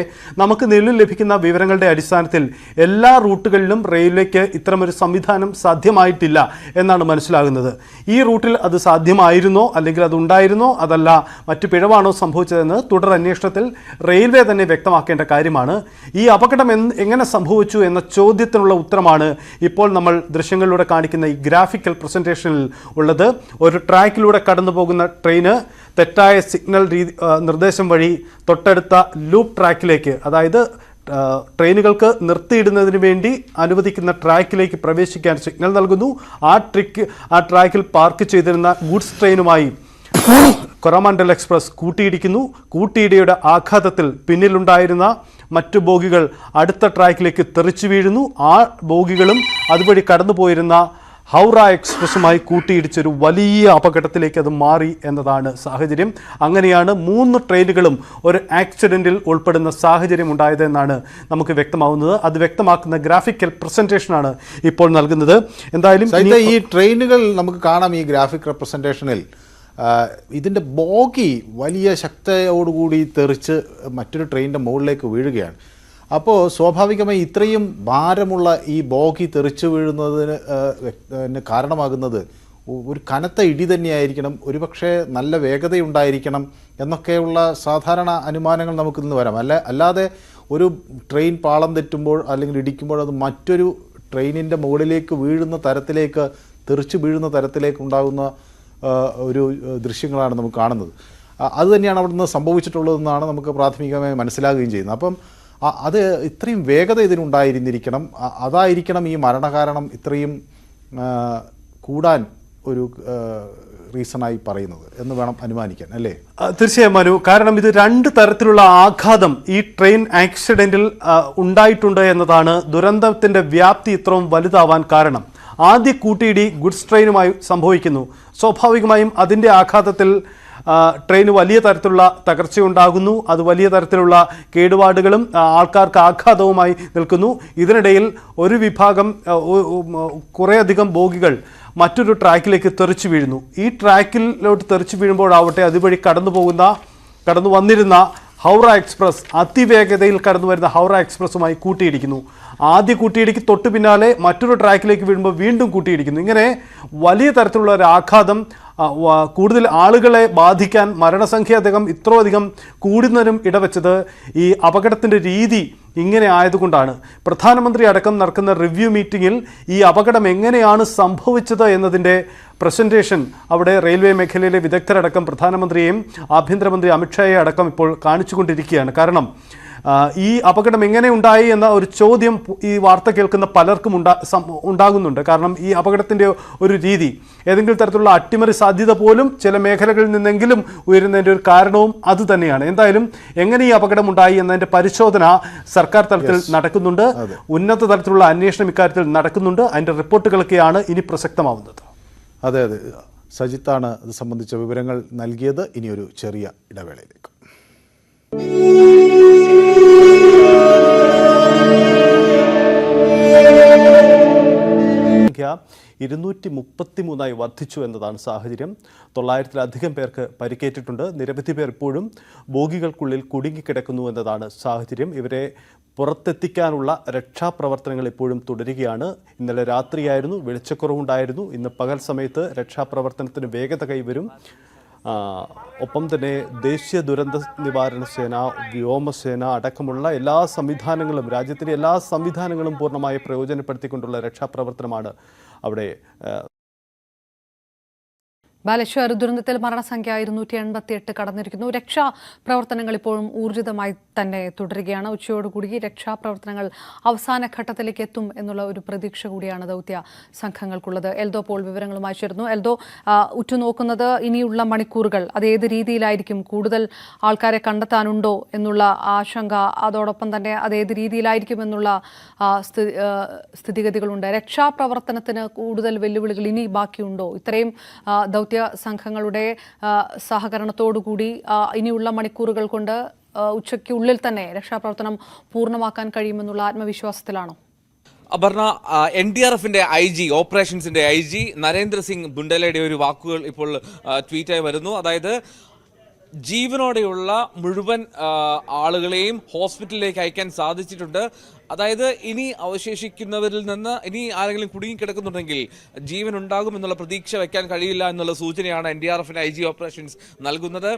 നമുക്ക് നിലവിൽ ലഭിക്കുന്ന വിവരങ്ങളുടെ അടിസ്ഥാനത്തിൽ എല്ലാ റൂട്ടുകളിലും റെയിൽവേക്ക് ഇത്തരമൊരു സംവിധാനം സാധ്യമായിട്ടില്ല എന്നാണ് മനസ്സിലാകുന്നത്. ഈ റൂട്ടിൽ അത് സാധ്യമായിരുന്നോ, അല്ലെങ്കിൽ അത് ഉണ്ടായിരുന്നോ, അതല്ല മറ്റു പിഴവാണോ സംഭവിച്ചതെന്ന് തുടർ അന്വേഷണത്തിൽ റെയിൽവേ തന്നെ വ്യക്തമാക്കേണ്ട കാര്യമാണ്. ഈ അപകടം എങ്ങനെ സംഭവിച്ചു എന്ന ചോദ്യത്തിനുള്ള ഉത്തരമാണ് ഇപ്പോൾ നമ്മൾ ദൃശ്യങ്ങളിലൂടെ കാണിക്കുന്ന ഈ ഗ്രാഫിക്കൽ പ്രസന്റേഷനിൽ ഉള്ളത്. ഒരു ട്രാക്കിലൂടെ കടന്നു പോകുന്ന ട്രെയിന് തെറ്റായ സിഗ്നൽ നിർദ്ദേശം വഴി തൊട്ടടുത്ത ലൂപ്പ് ട്രാക്കിലേക്ക്, അതായത് ട്രെയിനുകൾക്ക് നിർത്തിയിടുന്നതിന് വേണ്ടി അനുവദിക്കുന്ന ട്രാക്കിലേക്ക് പ്രവേശിക്കാൻ സിഗ്നൽ നൽകുന്നു. ആ ട്രാക്കിൽ പാർക്ക് ചെയ്തിരുന്ന ഗുഡ്സ് ട്രെയിനുമായി കൊറോമണ്ടൽ എക്സ്പ്രസ് കൂട്ടിയിടിക്കുന്നു. കൂട്ടിയിടിയുടെ ആഘാതത്തിൽ പിന്നിലുണ്ടായിരുന്ന മറ്റു ബോഗികൾ അടുത്ത ട്രാക്കിലേക്ക് തെറിച്ചു വീഴുന്നു. ആ ബോഗികളും അതുവഴി കടന്നുപോയിരുന്ന ഹൗറ എക്സ്പ്രസുമായി കൂട്ടിയിടിച്ചൊരു വലിയ അപകടത്തിലേക്ക് അത് മാറി എന്നതാണ് സാഹചര്യം. അങ്ങനെയാണ് 3 ട്രെയിനുകളും ഒരു ആക്സിഡന്റിൽ ഉൾപ്പെടുന്ന സാഹചര്യം ഉണ്ടായതെന്നാണ് നമുക്ക് വ്യക്തമാവുന്നത്. അത് വ്യക്തമാക്കുന്ന ഗ്രാഫിക്കൽ പ്രസന്റേഷനാണ് ഇപ്പോൾ നൽകുന്നത്. എന്തായാലും ഈ ട്രെയിനുകൾ നമുക്ക് കാണാം ഈ ഗ്രാഫിക് റെപ്രസെൻറ്റേഷനിൽ. ഇതിൻ്റെ ബോഗി വലിയ ശക്തിയോടുകൂടി തെറിച്ച് മറ്റൊരു ട്രെയിനിൻ്റെ മുകളിലേക്ക് വീഴുകയാണ്. അപ്പോൾ സ്വാഭാവികമായി ഇത്രയും ഭാരമുള്ള ഈ ബോഗി തെറിച്ച് വീഴുന്നതിന് കാരണമാകുന്നത് ഒരു കനത്ത ഇടി തന്നെയായിരിക്കണം, ഒരുപക്ഷെ നല്ല വേഗതയുണ്ടായിരിക്കണം എന്നൊക്കെയുള്ള സാധാരണ അനുമാനങ്ങൾ നമുക്കിന്ന് വരാം. അല്ലാതെ ഒരു ട്രെയിൻ പാളം തെറ്റുമ്പോൾ അല്ലെങ്കിൽ ഇടിക്കുമ്പോൾ അത് മറ്റൊരു ട്രെയിനിൻ്റെ മുകളിലേക്ക് വീഴുന്ന തരത്തിലേക്ക്, തെറിച്ച് വീഴുന്ന തരത്തിലേക്ക് ഉണ്ടാകുന്ന ഒരു ദൃശ്യങ്ങളാണ് നമുക്ക് കാണുന്നത്. അത് തന്നെയാണ് അവിടുന്ന് സംഭവിച്ചിട്ടുള്ളതെന്നാണ് നമുക്ക് പ്രാഥമികമായി മനസ്സിലാകുകയും ചെയ്യുന്നത്. അപ്പം അത് ഇത്രയും വേഗത ഇതിനുണ്ടായിരുന്നിരിക്കണം, അതായിരിക്കണം ഈ മരണകാരണം ഇത്രയും കൂടാൻ ഒരു റീസണായി പറയുന്നത് എന്ന് വേണം അനുമാനിക്കാൻ, അല്ലേ? തീർച്ചയായും മനു, കാരണം ഇത് 2 തരത്തിലുള്ള ആഘാതം ഈ ട്രെയിൻ ആക്സിഡന്റിൽ ഉണ്ടായിട്ടുണ്ട് എന്നതാണ് ദുരന്തത്തിന്റെ വ്യാപ്തി ഇത്രയും വലുതാവാൻ കാരണം. ആദ്യ കൂട്ടിയിടി ഗുഡ്സ് ട്രെയിനുമായി സംഭവിക്കുന്നു. സ്വാഭാവികമായും അതിൻ്റെ ആഘാതത്തിൽ ട്രെയിന് വലിയ തരത്തിലുള്ള തകർച്ചയുണ്ടാകുന്നു. അത് വലിയ തരത്തിലുള്ള കേടുപാടുകളും ആൾക്കാർക്ക് ആഘാതവുമായി നിൽക്കുന്നു. ഇതിനിടയിൽ ഒരു വിഭാഗം കുറേയധികം ബോഗികൾ മറ്റൊരു ട്രാക്കിലേക്ക് തെറിച്ചു വീഴുന്നു. ഈ ട്രാക്കിലോട്ട് തെറിച്ചു വീഴുമ്പോഴാവട്ടെ അതുവഴി കടന്നു വന്നിരുന്ന ഹൗറ എക്സ്പ്രസ്, അതിവേഗതയിൽ കടന്നു വരുന്ന ഹൗറ എക്സ്പ്രസുമായി കൂട്ടിയിടിക്കുന്നു. ആദ്യ കൂട്ടിയിടിക്ക് തൊട്ടു പിന്നാലെ മറ്റൊരു ട്രാക്കിലേക്ക് വീഴുമ്പോൾ വീണ്ടും കൂട്ടിയിടിക്കുന്നു. ഇങ്ങനെ വലിയ തരത്തിലുള്ള ഒരു ആഘാതം കൂടുതൽ ആളുകളെ ബാധിക്കാൻ, മരണസംഖ്യ ഇത്രയധികം കൂടുന്നതിനും ഇടവെച്ചത് ഈ അപകടത്തിൻ്റെ രീതി ഇങ്ങനെ ആയതുകൊണ്ടാണ്. പ്രധാനമന്ത്രി അടക്കം നടക്കുന്ന റിവ്യൂ മീറ്റിങ്ങിൽ ഈ അപകടം എങ്ങനെയാണ് സംഭവിച്ചത് എന്നതിൻ്റെ പ്രസന്റേഷൻ അവിടെ റെയിൽവേ മേഖലയിലെ വിദഗ്ധരടക്കം പ്രധാനമന്ത്രിയെയും ആഭ്യന്തരമന്ത്രി അമിത്ഷായെ അടക്കം ഇപ്പോൾ കാണിച്ചുകൊണ്ടിരിക്കുകയാണ്. കാരണം ഈ അപകടം എങ്ങനെ ഉണ്ടായി എന്ന ഒരു ചോദ്യം ഈ വാർത്ത കേൾക്കുന്ന പലർക്കും ഉണ്ടാകുന്നുണ്ട്. കാരണം ഈ അപകടത്തിൻ്റെ ഒരു രീതി, ഏതെങ്കിലും തരത്തിലുള്ള അട്ടിമറി സാധ്യത പോലും ചില മേഖലകളിൽ നിന്നെങ്കിലും ഉയരുന്നതിൻ്റെ ഒരു കാരണവും അത് തന്നെയാണ്. എന്തായാലും എങ്ങനെ ഈ അപകടം ഉണ്ടായി എന്നതിൻ്റെ പരിശോധന സർക്കാർ തലത്തിൽ നടക്കുന്നുണ്ട്. ഉന്നത തലത്തിലുള്ള അന്വേഷണം ഇക്കാര്യത്തിൽ നടക്കുന്നുണ്ട്. അതിൻ്റെ റിപ്പോർട്ടുകളൊക്കെയാണ് ഇനി പ്രസക്തമാവുന്നത്. അതെ, സജിത്താണ് ഇത് സംബന്ധിച്ച വിവരങ്ങൾ നൽകിയത്. ഇനിയൊരു ചെറിയ ഇടവേളയിലേക്ക്. 233 വർദ്ധിച്ചു എന്നതാണ് സാഹചര്യം. 900-ലധികം പേർക്ക് പരിക്കേറ്റിട്ടുണ്ട്. നിരവധി പേർ ഇപ്പോഴും ബോഗികൾക്കുള്ളിൽ കുടുങ്ങിക്കിടക്കുന്നു എന്നതാണ് സാഹചര്യം. ഇവരെ പുറത്തെത്തിക്കാനുള്ള രക്ഷാപ്രവർത്തനങ്ങൾ ഇപ്പോഴും തുടരുകയാണ്. ഇന്നലെ രാത്രിയായിരുന്നു, വെളിച്ചക്കുറവുണ്ടായിരുന്നു. ഇന്ന് പകൽ സമയത്ത് രക്ഷാപ്രവർത്തനത്തിന് വേഗത കൈവരും. ഒപ്പം തന്നെ ദേശീയ ദുരന്ത നിവാരണ സേന, വ്യോമസേന അടക്കമുള്ള എല്ലാ സംവിധാനങ്ങളും, രാജ്യത്തിലെ എല്ലാ സംവിധാനങ്ങളും പൂർണ്ണമായി പ്രയോജനപ്പെടുത്തിക്കൊണ്ടുള്ള രക്ഷാപ്രവർത്തനമാണ് അവിടെ. ബാലേശ്വർ ദുരന്തത്തിൽ മരണസംഖ്യ 288 കടന്നിരിക്കുന്നു. രക്ഷാപ്രവർത്തനങ്ങൾ ഇപ്പോഴും ഊർജിതമായി തന്നെ തുടരുകയാണ്. ഉച്ചയോടുകൂടി രക്ഷാപ്രവർത്തനങ്ങൾ അവസാന ഘട്ടത്തിലേക്ക് എത്തും എന്നുള്ള ഒരു പ്രതീക്ഷ കൂടിയാണ് ദൗത്യ സംഘങ്ങൾക്കുള്ളത്. എൽദോ പോൾ വിവരങ്ങളുമായി ചേർന്നു. എൽദോ, ഉറ്റുനോക്കുന്നത് ഇനിയുള്ള മണിക്കൂറുകൾ അത് ഏത് രീതിയിലായിരിക്കും? കൂടുതൽ ആൾക്കാരെ കണ്ടെത്താനുണ്ടോ എന്നുള്ള ആശങ്ക, അതോടൊപ്പം തന്നെ അത് ഏത് രീതിയിലായിരിക്കും എന്നുള്ള സ്ഥിതിഗതികളുണ്ട്. രക്ഷാപ്രവർത്തനത്തിന് കൂടുതൽ വെല്ലുവിളികൾ ഇനി ബാക്കിയുണ്ടോ? ഇത്രയും ദൗത്യ സംഘങ്ങളുടെ സഹകരണത്തോടുകൂടി ഇനിയുള്ള മണിക്കൂറുകൾ കൊണ്ട് ഉച്ചയ്ക്കുള്ളിൽ തന്നെ രക്ഷാപ്രവർത്തനം പൂർണ്ണമാക്കാൻ കഴിയുമെന്നുള്ള ആത്മവിശ്വാസത്തിലാണോ? അപർണ, NDRFന്റെ IG ഓപ്പറേഷൻസിന്റെ IG നരേന്ദ്ര സിംഗ് ബുണ്ടലയുടെ ഒരു വാക്കുകൾ ഇപ്പോൾ ട്വീറ്റായി വരുന്നു. അതായത് ജീവനോടെയുള്ള മുഴുവൻ ആളുകളെയും ഹോസ്പിറ്റലിലേക്ക് അയക്കാൻ സാധിച്ചിട്ടുണ്ട്. അതായത് ഇനി അവശേഷിക്കുന്നവരിൽ നിന്ന് ഇനി ആരെങ്കിലും കുടുങ്ങിക്കിടക്കുന്നുണ്ടെങ്കിൽ ജീവൻ ഉണ്ടാകുമെന്നുള്ള പ്രതീക്ഷ വയ്ക്കാൻ കഴിയില്ല എന്നുള്ള സൂചനയാണ് NDRFന്റെ IG ഓപ്പറേഷൻസ് നൽകുന്നത്.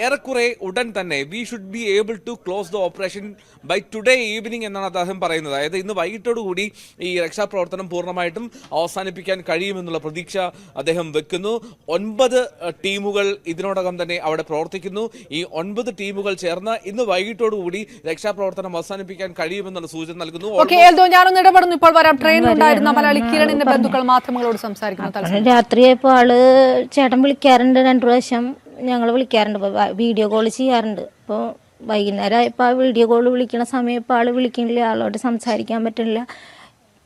ഏറെക്കുറെ ഉടൻ തന്നെ we should be able to close the operation by today evening എന്നാണ് അദ്ദേഹം പറയുന്നത്. അതായത് ഇന്ന് വൈകിട്ടോടുകൂടി ഈ രക്ഷാപ്രവർത്തനം പൂർണ്ണമായിട്ടും അവസാനിപ്പിക്കാൻ കഴിയുമെന്നുള്ള പ്രതീക്ഷ അദ്ദേഹം വെക്കുന്നു. 9 ടീമുകൾ ഇതിനോടകം തന്നെ അവിടെ പ്രവർത്തിക്കുന്നു. ഈ 9 ടീമുകൾ ചേർന്ന് ഇന്ന് വൈകിട്ടോടുകൂടി രക്ഷാപ്രവർത്തനം അവസാനിപ്പിക്കാൻ കഴിയുമെന്നുള്ള സൂചന നൽകുന്നു. ഞാനൊന്ന് ഇടപെടുന്നു. ഇപ്പോൾ വരാം. ട്രെയിനിലുണ്ടായിരുന്ന മലയാളി കിരണിന്റെ ബന്ധുക്കൾ മാധ്യമങ്ങളോട് സംസാരിക്കുന്നു. രാത്രിയായപ്പോൾ ആള് ചേട്ടൻ വിളിക്കാറുണ്ട്, 2 പ്രാവശ്യം ഞങ്ങൾ വിളിക്കാറുണ്ട്, വീഡിയോ കോൾ ചെയ്യാറുണ്ട്. അപ്പോൾ വൈകുന്നേരം ആയപ്പോൾ ആ വീഡിയോ കോൾ വിളിക്കണ സമയം ഇപ്പോൾ ആൾ വിളിക്കണില്ല, ആളോട് സംസാരിക്കാൻ പറ്റില്ല.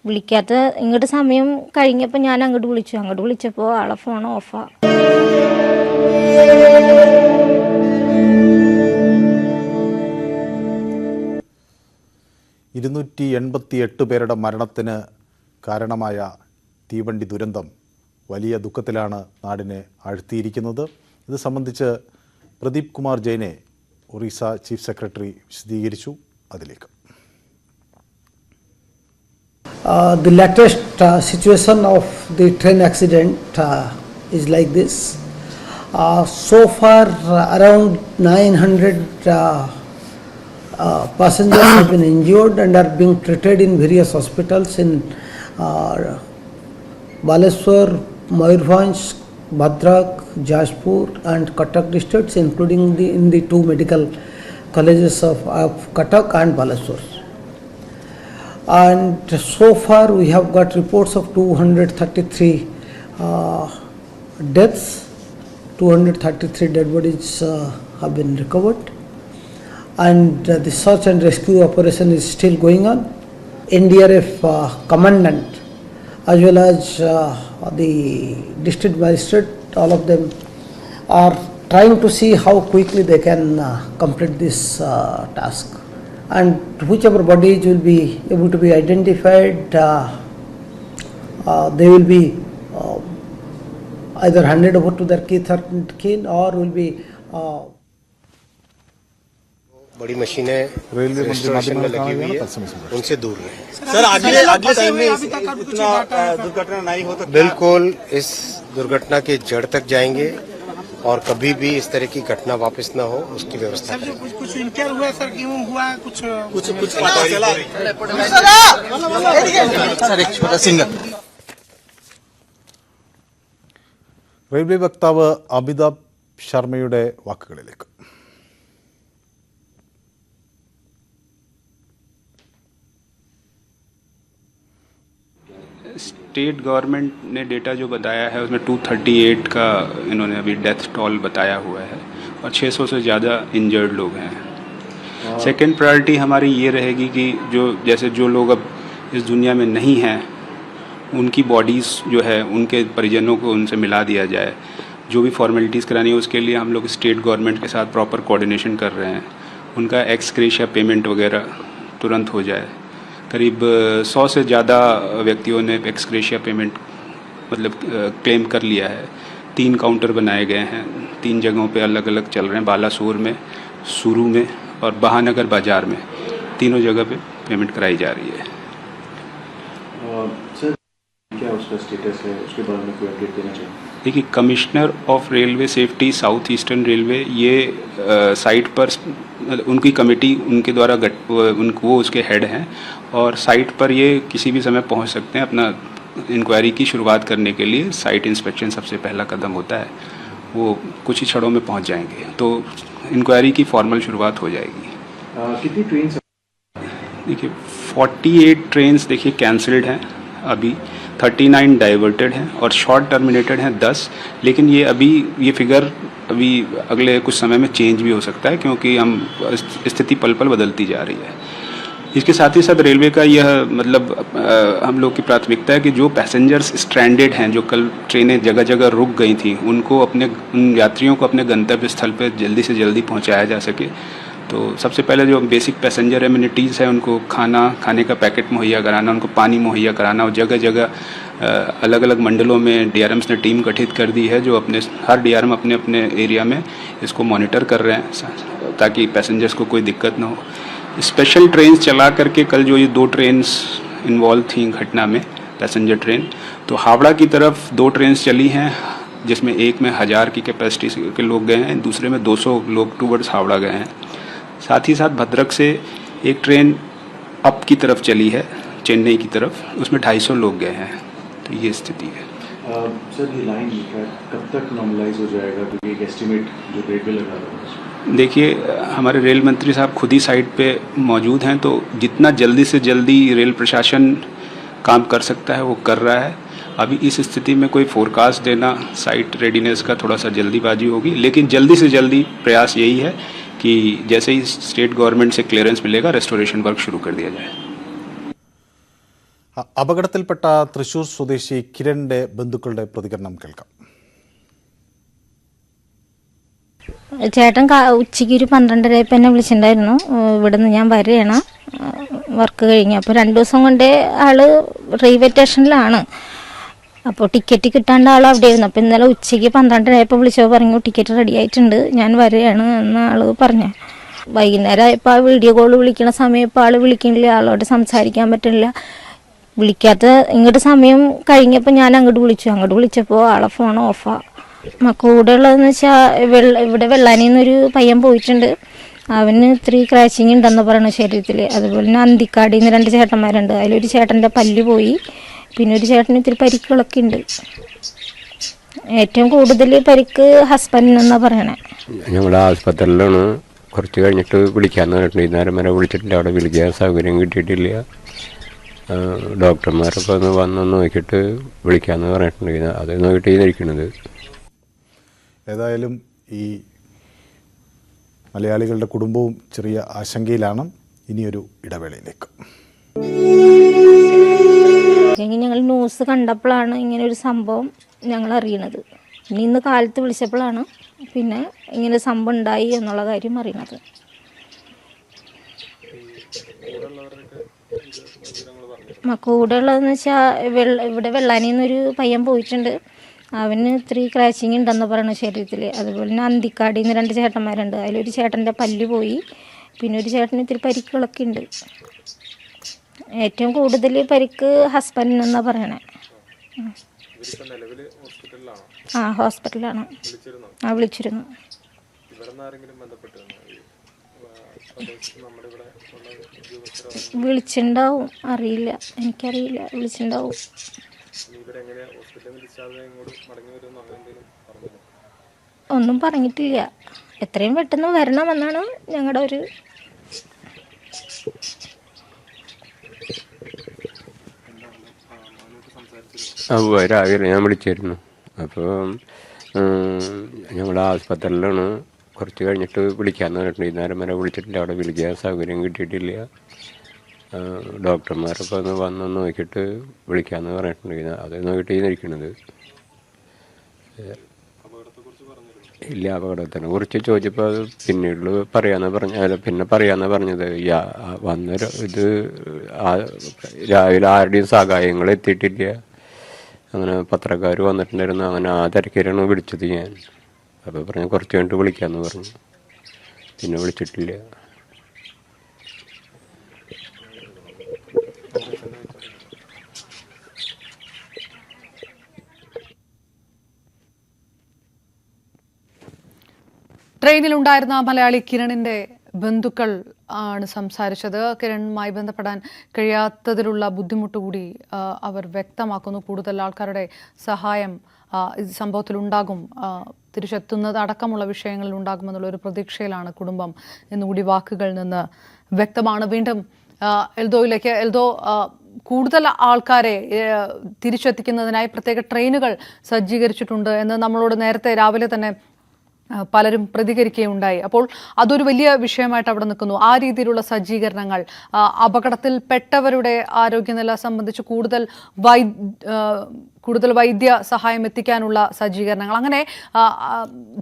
വിളിക്കാത്ത ഇങ്ങോട്ട് സമയം കഴിഞ്ഞപ്പോൾ ഞാൻ അങ്ങോട്ട് വിളിച്ചപ്പോൾ ആളെ ഫോൺ ഓഫാ. 288 പേരുടെ മരണത്തിന് കാരണമായ തീവണ്ടി ദുരന്തം വലിയ ദുഃഖത്തിലാണ് നാടിനെ ആഴ്ത്തിയിരിക്കുന്നത്. ഇത് സംബന്ധിച്ച് പ്രദീപ് കുമാർ ജെയിനെ ഒറീസ ചീഫ് സെക്രട്ടറി വിശദീകരിച്ചു. അതിലേക്ക് The latest situation of the train accident is like this. So far around 900 passengers have been injured and are being treated in various hospitals in Baleswar, Mayurbhanj, Bhadrak, Jashpur and Cuttack districts, including in the 2 medical colleges of Cuttack and Baleswar. And so far we have got reports of 233 deaths, 233 dead bodies have been recovered, and the search and rescue operation is still going on. NDRF commandant as well as the district magistrate, all of them are trying to see how quickly they can complete this task, and whichever bodies will be able to be identified, they will be either handed over to their kin or will be बड़ी मशीनें railway मंत्री restoration में माध्यमों लगी हुई है, में उनसे दूर रहे। सर अगले टाइम में इतना दुर्घटना नहीं हो तो बिल्कुल इस दुर्घटना के जड़ तक जाएंगे और कभी भी इस तरह की घटना वापस न हो उसकी व्यवस्था करेंगे। कुछ इंक्वायर हुआ सर, क्यों हुआ, कुछ पता चला? सर एक छोटा सिंगल റെയിൽവേ വക്താവ് അമിതാഭ് ശർമ്മയുടെ വാക്കുകളിലേക്ക്. स्टेट गवर्नमेंट ने डेटा जो बताया है उसमें 238 का इन्होंने अभी डेथ टॉल बताया हुआ है और 600 से ज़्यादा इंजर्ड लोग हैं। सेकेंड प्रायोरिटी हमारी ये रहेगी कि जो लोग अब इस दुनिया में नहीं हैं उनकी बॉडीज़ जो है उनके परिजनों को उनसे मिला दिया जाए। जो भी फॉर्मेलिटीज़ करानी है उसके लिए हम लोग स्टेट गवर्नमेंट के साथ प्रॉपर कोऑर्डिनेशन कर रहे हैं। उनका एक्स-ग्रेशिया पेमेंट वगैरह तुरंत हो जाए। करीब 100 से ज़्यादा व्यक्तियों ने एक्स-ग्रेशिया पेमेंट मतलब क्लेम कर लिया है। 3 काउंटर बनाए गए हैं, 3 जगहों पे अलग अलग चल रहे हैं, बालासोर में, सुरू में और बहानगर बाज़ार में, तीनों जगह पे पेमेंट कराई जा रही है। सर क्या उसका स्टेटस है, उसके बारे में कोई अपडेट देना चाहिए? देखिए, commissioner of railway safety south eastern railway ये साइट पर उनकी कमेटी उनके द्वारा वो उसके हेड हैं और साइट पर ये किसी भी समय पहुंच सकते हैं। अपना इंक्वायरी की शुरुआत करने के लिए साइट इंस्पेक्शन सबसे पहला कदम होता है, वो कुछ ही क्षणों में पहुंच जाएंगे तो इंक्वायरी की फॉर्मल शुरुआत हो जाएगी। कितनी ट्रेन? देखिए 48 ट्रेन्स देखिए कैंसिल्ड हैं अभी, 39 डाइवर्टेड हैं और शॉर्ट टर्मिनेटेड हैं 10। लेकिन ये फिगर अभी अगले कुछ समय में चेंज भी हो सकता है क्योंकि स्थिति पल पल बदलती जा रही है। इसके साथ ही साथ रेलवे का यह मतलब हम लोग की प्राथमिकता है कि जो पैसेंजर्स स्ट्रैंडेड हैं, जो कल ट्रेनें जगह जगह रुक गई थी, उन यात्रियों को अपने गंतव्य स्थल पर जल्दी से जल्दी पहुंचाया जा सके। तो सबसे पहले जो बेसिक पैसेंजर एमिनिटीज़ है उनको खाने का पैकेट मुहैया कराना, उनको पानी मुहैया कराना, और जगह जगह अलग अलग मंडलों में डीआरएम्स ने टीम गठित कर दी है जो हर डीआरएम अपने अपने एरिया में इसको मॉनिटर कर रहे हैं ताकि पैसेंजर्स को कोई दिक्कत ना हो। स्पेशल ट्रेन चला करके कल जो ये 2 ट्रेन इन्वॉल्व थी घटना में पैसेंजर ट्रेन, तो हावड़ा की तरफ 2 ट्रेन चली हैं जिसमें एक में 1000 की कैपेसिटी के लोग गए हैं, दूसरे में 200 लोग टूवर्ड्स हावड़ा गए हैं। साथ ही साथ भद्रक से एक ट्रेन अप की तरफ चली है चेन्नई की तरफ, उसमें 250 लोग गए हैं। तो ये स्थिति है। सर ये लाइन कब तक नॉर्मलाइज हो जाएगा, क्योंकि एक एस्टिमेट जो रेलवे लगा रहा है? देखिए, हमारे रेल मंत्री साहब खुद ही साइट पे मौजूद हैं, तो जितना जल्दी से जल्दी रेल प्रशासन काम कर सकता है वो कर रहा है। अभी इस स्थिति में कोई फोरकास्ट देना साइट रेडीनेस का थोड़ा सा जल्दीबाजी होगी, लेकिन जल्दी से जल्दी प्रयास यही है कि जैसे ही स्टेट गवर्नमेंट से क्लियरेंस मिलेगा रेस्टोरेशन वर्क शुरू कर दिया जाए। അപകടത്തിൽപ്പെട്ട തൃശൂർ സ്വദേശി കിരണിന്റെ ബന്ധുക്കളുടെ പ്രതികരണം കേൾക്കാം. ചേട്ടൻ ഉച്ചയ്ക്ക് ഒരു 12:30 എന്നെ വിളിച്ചിട്ടുണ്ടായിരുന്നു. ഇവിടുന്ന് ഞാൻ വരികയാണ് വർക്ക് കഴിഞ്ഞ്. അപ്പോൾ 2 ദിവസം കൊണ്ട് ആള് റെയിൽവേ സ്റ്റേഷനിലാണ്. അപ്പോൾ ടിക്കറ്റ് കിട്ടാണ്ട് ആൾ അവിടെ ആയിരുന്നു. അപ്പോൾ ഇന്നലെ ഉച്ചയ്ക്ക് 12:30 വിളിച്ചപ്പോൾ പറഞ്ഞു ടിക്കറ്റ് റെഡി ആയിട്ടുണ്ട്, ഞാൻ വരികയാണ് എന്ന് ആൾ പറഞ്ഞു. വൈകുന്നേരം ആയപ്പോൾ ആ വീഡിയോ കോൾ വിളിക്കണ സമയം ഇപ്പോൾ ആൾ വിളിക്കണില്ല, ആളോട് സംസാരിക്കാൻ പറ്റില്ല. വിളിക്കാത്ത ഇങ്ങോട്ട് സമയം കഴിഞ്ഞപ്പോൾ ഞാൻ അങ്ങോട്ട് വിളിച്ചപ്പോൾ ആളെ ഫോൺ ഓഫാണ്. കൂടെ ഉള്ളതെന്ന് വെച്ചാൽ ഇവിടെ വെള്ളാനിന്നൊരു പയ്യൻ പോയിട്ടുണ്ട്, അവന് ഇത്തിരി ക്രാച്ചിങ് ഉണ്ടെന്ന് പറയണ ശരീരത്തിൽ. അതുപോലെ തന്നെ അന്തിക്കാടിൽ നിന്ന് 2 ചേട്ടന്മാരുണ്ട്, അതിലൊരു ചേട്ടൻ്റെ പല്ല് പോയി, പിന്നെ ഒരു ചേട്ടന് ഇത്തിരി പരിക്കുകളൊക്കെ ഉണ്ട്. ഏറ്റവും കൂടുതൽ പരിക്ക് ഹസ്ബൻഡിനെന്നാണ് പറയണേ. ഞങ്ങൾ ആസ്പത്രിയിലാണ്, കുറച്ച് കഴിഞ്ഞിട്ട് വിളിക്കാമെന്ന് പറഞ്ഞിട്ടുണ്ട്. ഇന്നേരം വരെ വിളിച്ചിട്ടില്ല, അവിടെ വിളിക്കാൻ സൗകര്യം കിട്ടിയിട്ടില്ല. ഡോക്ടർമാരൊക്കെ ഒന്ന് വന്ന് നോക്കിയിട്ട് വിളിക്കാമെന്ന് പറഞ്ഞിട്ടുണ്ട്, അത് നോക്കിയിട്ട് ഇരിക്കുന്നത്. ഏതായാലും ഈ മലയാളികളുടെ കുടുംബവും ചെറിയ ആശങ്കയിലാണ്. ഇനിയൊരു ഇടവേളയിലേക്ക്. ഞങ്ങൾ ന്യൂസ് കണ്ടപ്പോഴാണ് ഇങ്ങനെ ഒരു സംഭവം ഞങ്ങൾ അറിയണത്. ഇന്ന് കാലത്ത് വിളിച്ചപ്പോഴാണ് പിന്നെ ഇങ്ങനെ സംഭവം ഉണ്ടായി എന്നുള്ള കാര്യം അറിയണത്. കൂടെ ഉള്ളതെന്ന് വെച്ചാൽ ഇവിടെ വെള്ളാനിന്നൊരു പയ്യൻ പോയിട്ടുണ്ട്, അവന് ഇത്തിരി ക്രാച്ചിങ് ഉണ്ടെന്ന് പറയണ ശരീരത്തിൽ. അതുപോലെ തന്നെ അന്തിക്കാടിൽ നിന്ന് 2 ചേട്ടന്മാരുണ്ട്, അതിലൊരു ചേട്ടൻ്റെ പല്ല് പോയി, പിന്നെ ഒരു ചേട്ടന് ഇത്തിരി പരിക്കുകളൊക്കെ ഉണ്ട്. ഏറ്റവും കൂടുതൽ പരിക്ക് ഹസ്ബൻഡിനെന്നാണ് പറയണേ. ഹോസ്പിറ്റലിലാണ്. വിളിച്ചിരുന്നു. വിളിച്ചിണ്ടാവും, അറിയില്ല, എനിക്കറിയില്ല, വിളിച്ചിണ്ടാവും. ഒന്നും പറഞ്ഞിട്ടില്ല. എത്രയും പെട്ടെന്ന് വരണമെന്നാണ് ഞങ്ങളുടെ ഒരു രാവിലെ ഞാൻ വിളിച്ചിരുന്നു. അപ്പോൾ ഞങ്ങൾ ആസ്പത്രിയിലാണ്, കുറച്ച് കഴിഞ്ഞിട്ട് വിളിക്കാമെന്ന് പറഞ്ഞിട്ടുണ്ട്. ഇന്നേരം വരെ വിളിച്ചിട്ടില്ല, അവിടെ വിളിക്കാൻ സൗകര്യം കിട്ടിയിട്ടില്ല. ഡോക്ടർമാരൊക്കെ ഒന്ന് വന്ന് നോക്കിയിട്ട് വിളിക്കാമെന്ന് പറഞ്ഞിട്ടുണ്ട്, അത് നോക്കിയിട്ട് ഇരിക്കുന്നത്. ഇല്ല, അപകടത്തിനെ കുറിച്ച് ചോദിച്ചപ്പോൾ അത് പിന്നീട് പറയാമെന്ന് പറഞ്ഞത്. ഇത് രാവിലെ ആരുടെയും സഹായങ്ങൾ എത്തിയിട്ടില്ല. അങ്ങനെ പത്രക്കാർ വന്നിട്ടുണ്ടായിരുന്നു, അങ്ങനെ ആ തിരക്കിലാണ് വിളിച്ചത് ഞാൻ. അപ്പോൾ പറഞ്ഞു കുറച്ച് കഴിഞ്ഞിട്ട് വിളിക്കാമെന്ന് പറഞ്ഞു, പിന്നെ വിളിച്ചിട്ടില്ല. ട്രെയിനിലുണ്ടായിരുന്ന മലയാളി കിരണിന്റെ ബന്ധുക്കൾ ആണ് സംസാരിച്ചത്. കിരണുമായി ബന്ധപ്പെടാൻ കഴിയാത്തതിലുള്ള ബുദ്ധിമുട്ട് കൂടി അവർ വ്യക്തമാക്കുന്നു. കൂടുതൽ ആൾക്കാരുടെ സഹായം സംഭവത്തിൽ ഉണ്ടാകും, തിരിച്ചെത്തുന്നത് അടക്കമുള്ള വിഷയങ്ങളിൽ ഉണ്ടാകുമെന്നുള്ള ഒരു പ്രതീക്ഷയിലാണ് കുടുംബം എന്നുകൂടി വാക്കുകളിൽ നിന്ന് വ്യക്തമാണ്. വീണ്ടും എൽദോയിലേക്ക്. എൽദോ, കൂടുതൽ ആൾക്കാരെ തിരിച്ചെത്തിക്കുന്നതിനായി പ്രത്യേക ട്രെയിനുകൾ സജ്ജീകരിച്ചിട്ടുണ്ട് എന്ന് നമ്മളോട് നേരത്തെ രാവിലെ തന്നെ പലരും പ്രതികരിക്കുകയുണ്ടായി. അപ്പോൾ അതൊരു വലിയ വിഷയമായിട്ട് അവിടെ നിൽക്കുന്നു. ആ രീതിയിലുള്ള സജ്ജീകരണങ്ങൾ, അപകടത്തിൽപ്പെട്ടവരുടെ ആരോഗ്യനില സംബന്ധിച്ച് കൂടുതൽ വൈദ്യ സഹായം എത്തിക്കാനുള്ള സജ്ജീകരണങ്ങൾ, അങ്ങനെ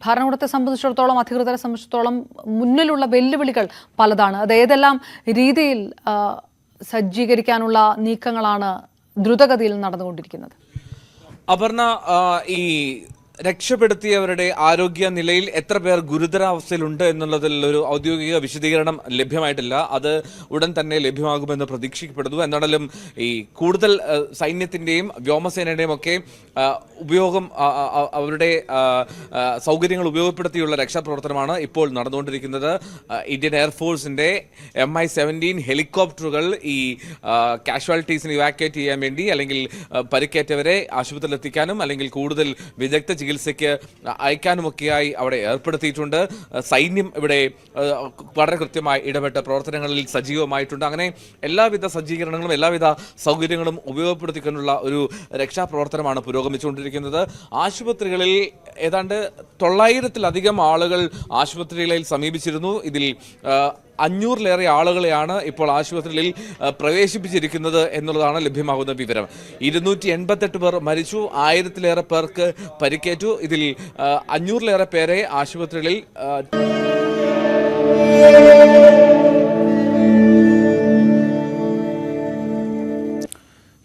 ഭരണകൂടത്തെ സംബന്ധിച്ചിടത്തോളം, അധികൃതരെ സംബന്ധിച്ചിടത്തോളം മുന്നിലുള്ള വെല്ലുവിളികൾ പലതാണ്. അത് ഏതെല്ലാം രീതിയിൽ സജ്ജീകരിക്കാനുള്ള നീക്കങ്ങളാണ് ദ്രുതഗതിയിൽ നടന്നുകൊണ്ടിരിക്കുന്നത്? അപർണ, ഈ രക്ഷപ്പെടുത്തിയവരുടെ ആരോഗ്യ നിലയിൽ എത്ര പേർ ഗുരുതരാവസ്ഥയിലുണ്ട് എന്നുള്ളതിൽ ഒരു ഔദ്യോഗിക വിശദീകരണം ലഭ്യമായിട്ടില്ല. അത് ഉടൻ തന്നെ ലഭ്യമാകുമെന്ന് പ്രതീക്ഷിക്കപ്പെടുന്നു. എന്നാലും ഈ കൂടുതൽ സൈന്യത്തിൻ്റെയും വ്യോമസേനയുടെയും ഒക്കെ ഉപയോഗം, അവരുടെ സൗകര്യങ്ങൾ ഉപയോഗപ്പെടുത്തിയുള്ള രക്ഷാപ്രവർത്തനമാണ് ഇപ്പോൾ നടന്നുകൊണ്ടിരിക്കുന്നത്. ഇന്ത്യൻ എയർഫോഴ്സിൻ്റെ MI-17 ഹെലികോപ്റ്ററുകൾ ഈ കാഷ്വാലിറ്റീസിന് ഇവാക്യുവേറ്റ് ചെയ്യാൻ വേണ്ടി, അല്ലെങ്കിൽ പരിക്കേറ്റവരെ ആശുപത്രിയിൽ എത്തിക്കാനും അല്ലെങ്കിൽ കൂടുതൽ വിദഗ്ധ ചികിത്സയ്ക്ക് അയക്കാനുമൊക്കെയായി അവിടെ ഏർപ്പെടുത്തിയിട്ടുണ്ട്. സൈന്യം ഇവിടെ വളരെ കൃത്യമായി ഇടപെട്ട പ്രവർത്തനങ്ങളിൽ സജീവമായിട്ടുണ്ട്. അങ്ങനെ എല്ലാവിധ സജ്ജീകരണങ്ങളും എല്ലാവിധ സൗകര്യങ്ങളും ഉപയോഗപ്പെടുത്തിക്കൊണ്ടുള്ള ഒരു രക്ഷാപ്രവർത്തനമാണ് പുരോഗമിച്ചുകൊണ്ടിരിക്കുന്നത്. ആശുപത്രികളിൽ ഏതാണ്ട് 900-ലധികം ആളുകൾ ആശുപത്രികളിൽ സമീപിച്ചിരുന്നു. ഇതിൽ 500-ലേറെ ആളുകളെയാണ് ഇപ്പോൾ ആശുപത്രിയിൽ പ്രവേശിപ്പിച്ചിരിക്കുന്നത് എന്നുള്ളതാണ് ലഭ്യമാകുന്ന വിവരം. 288 പേർ മരിച്ചു, 1000-ലേറെ പേർക്ക് പരിക്കേറ്റു. ഇതിൽ 500-ലേറെ പേരെ ആശുപത്രികളിൽ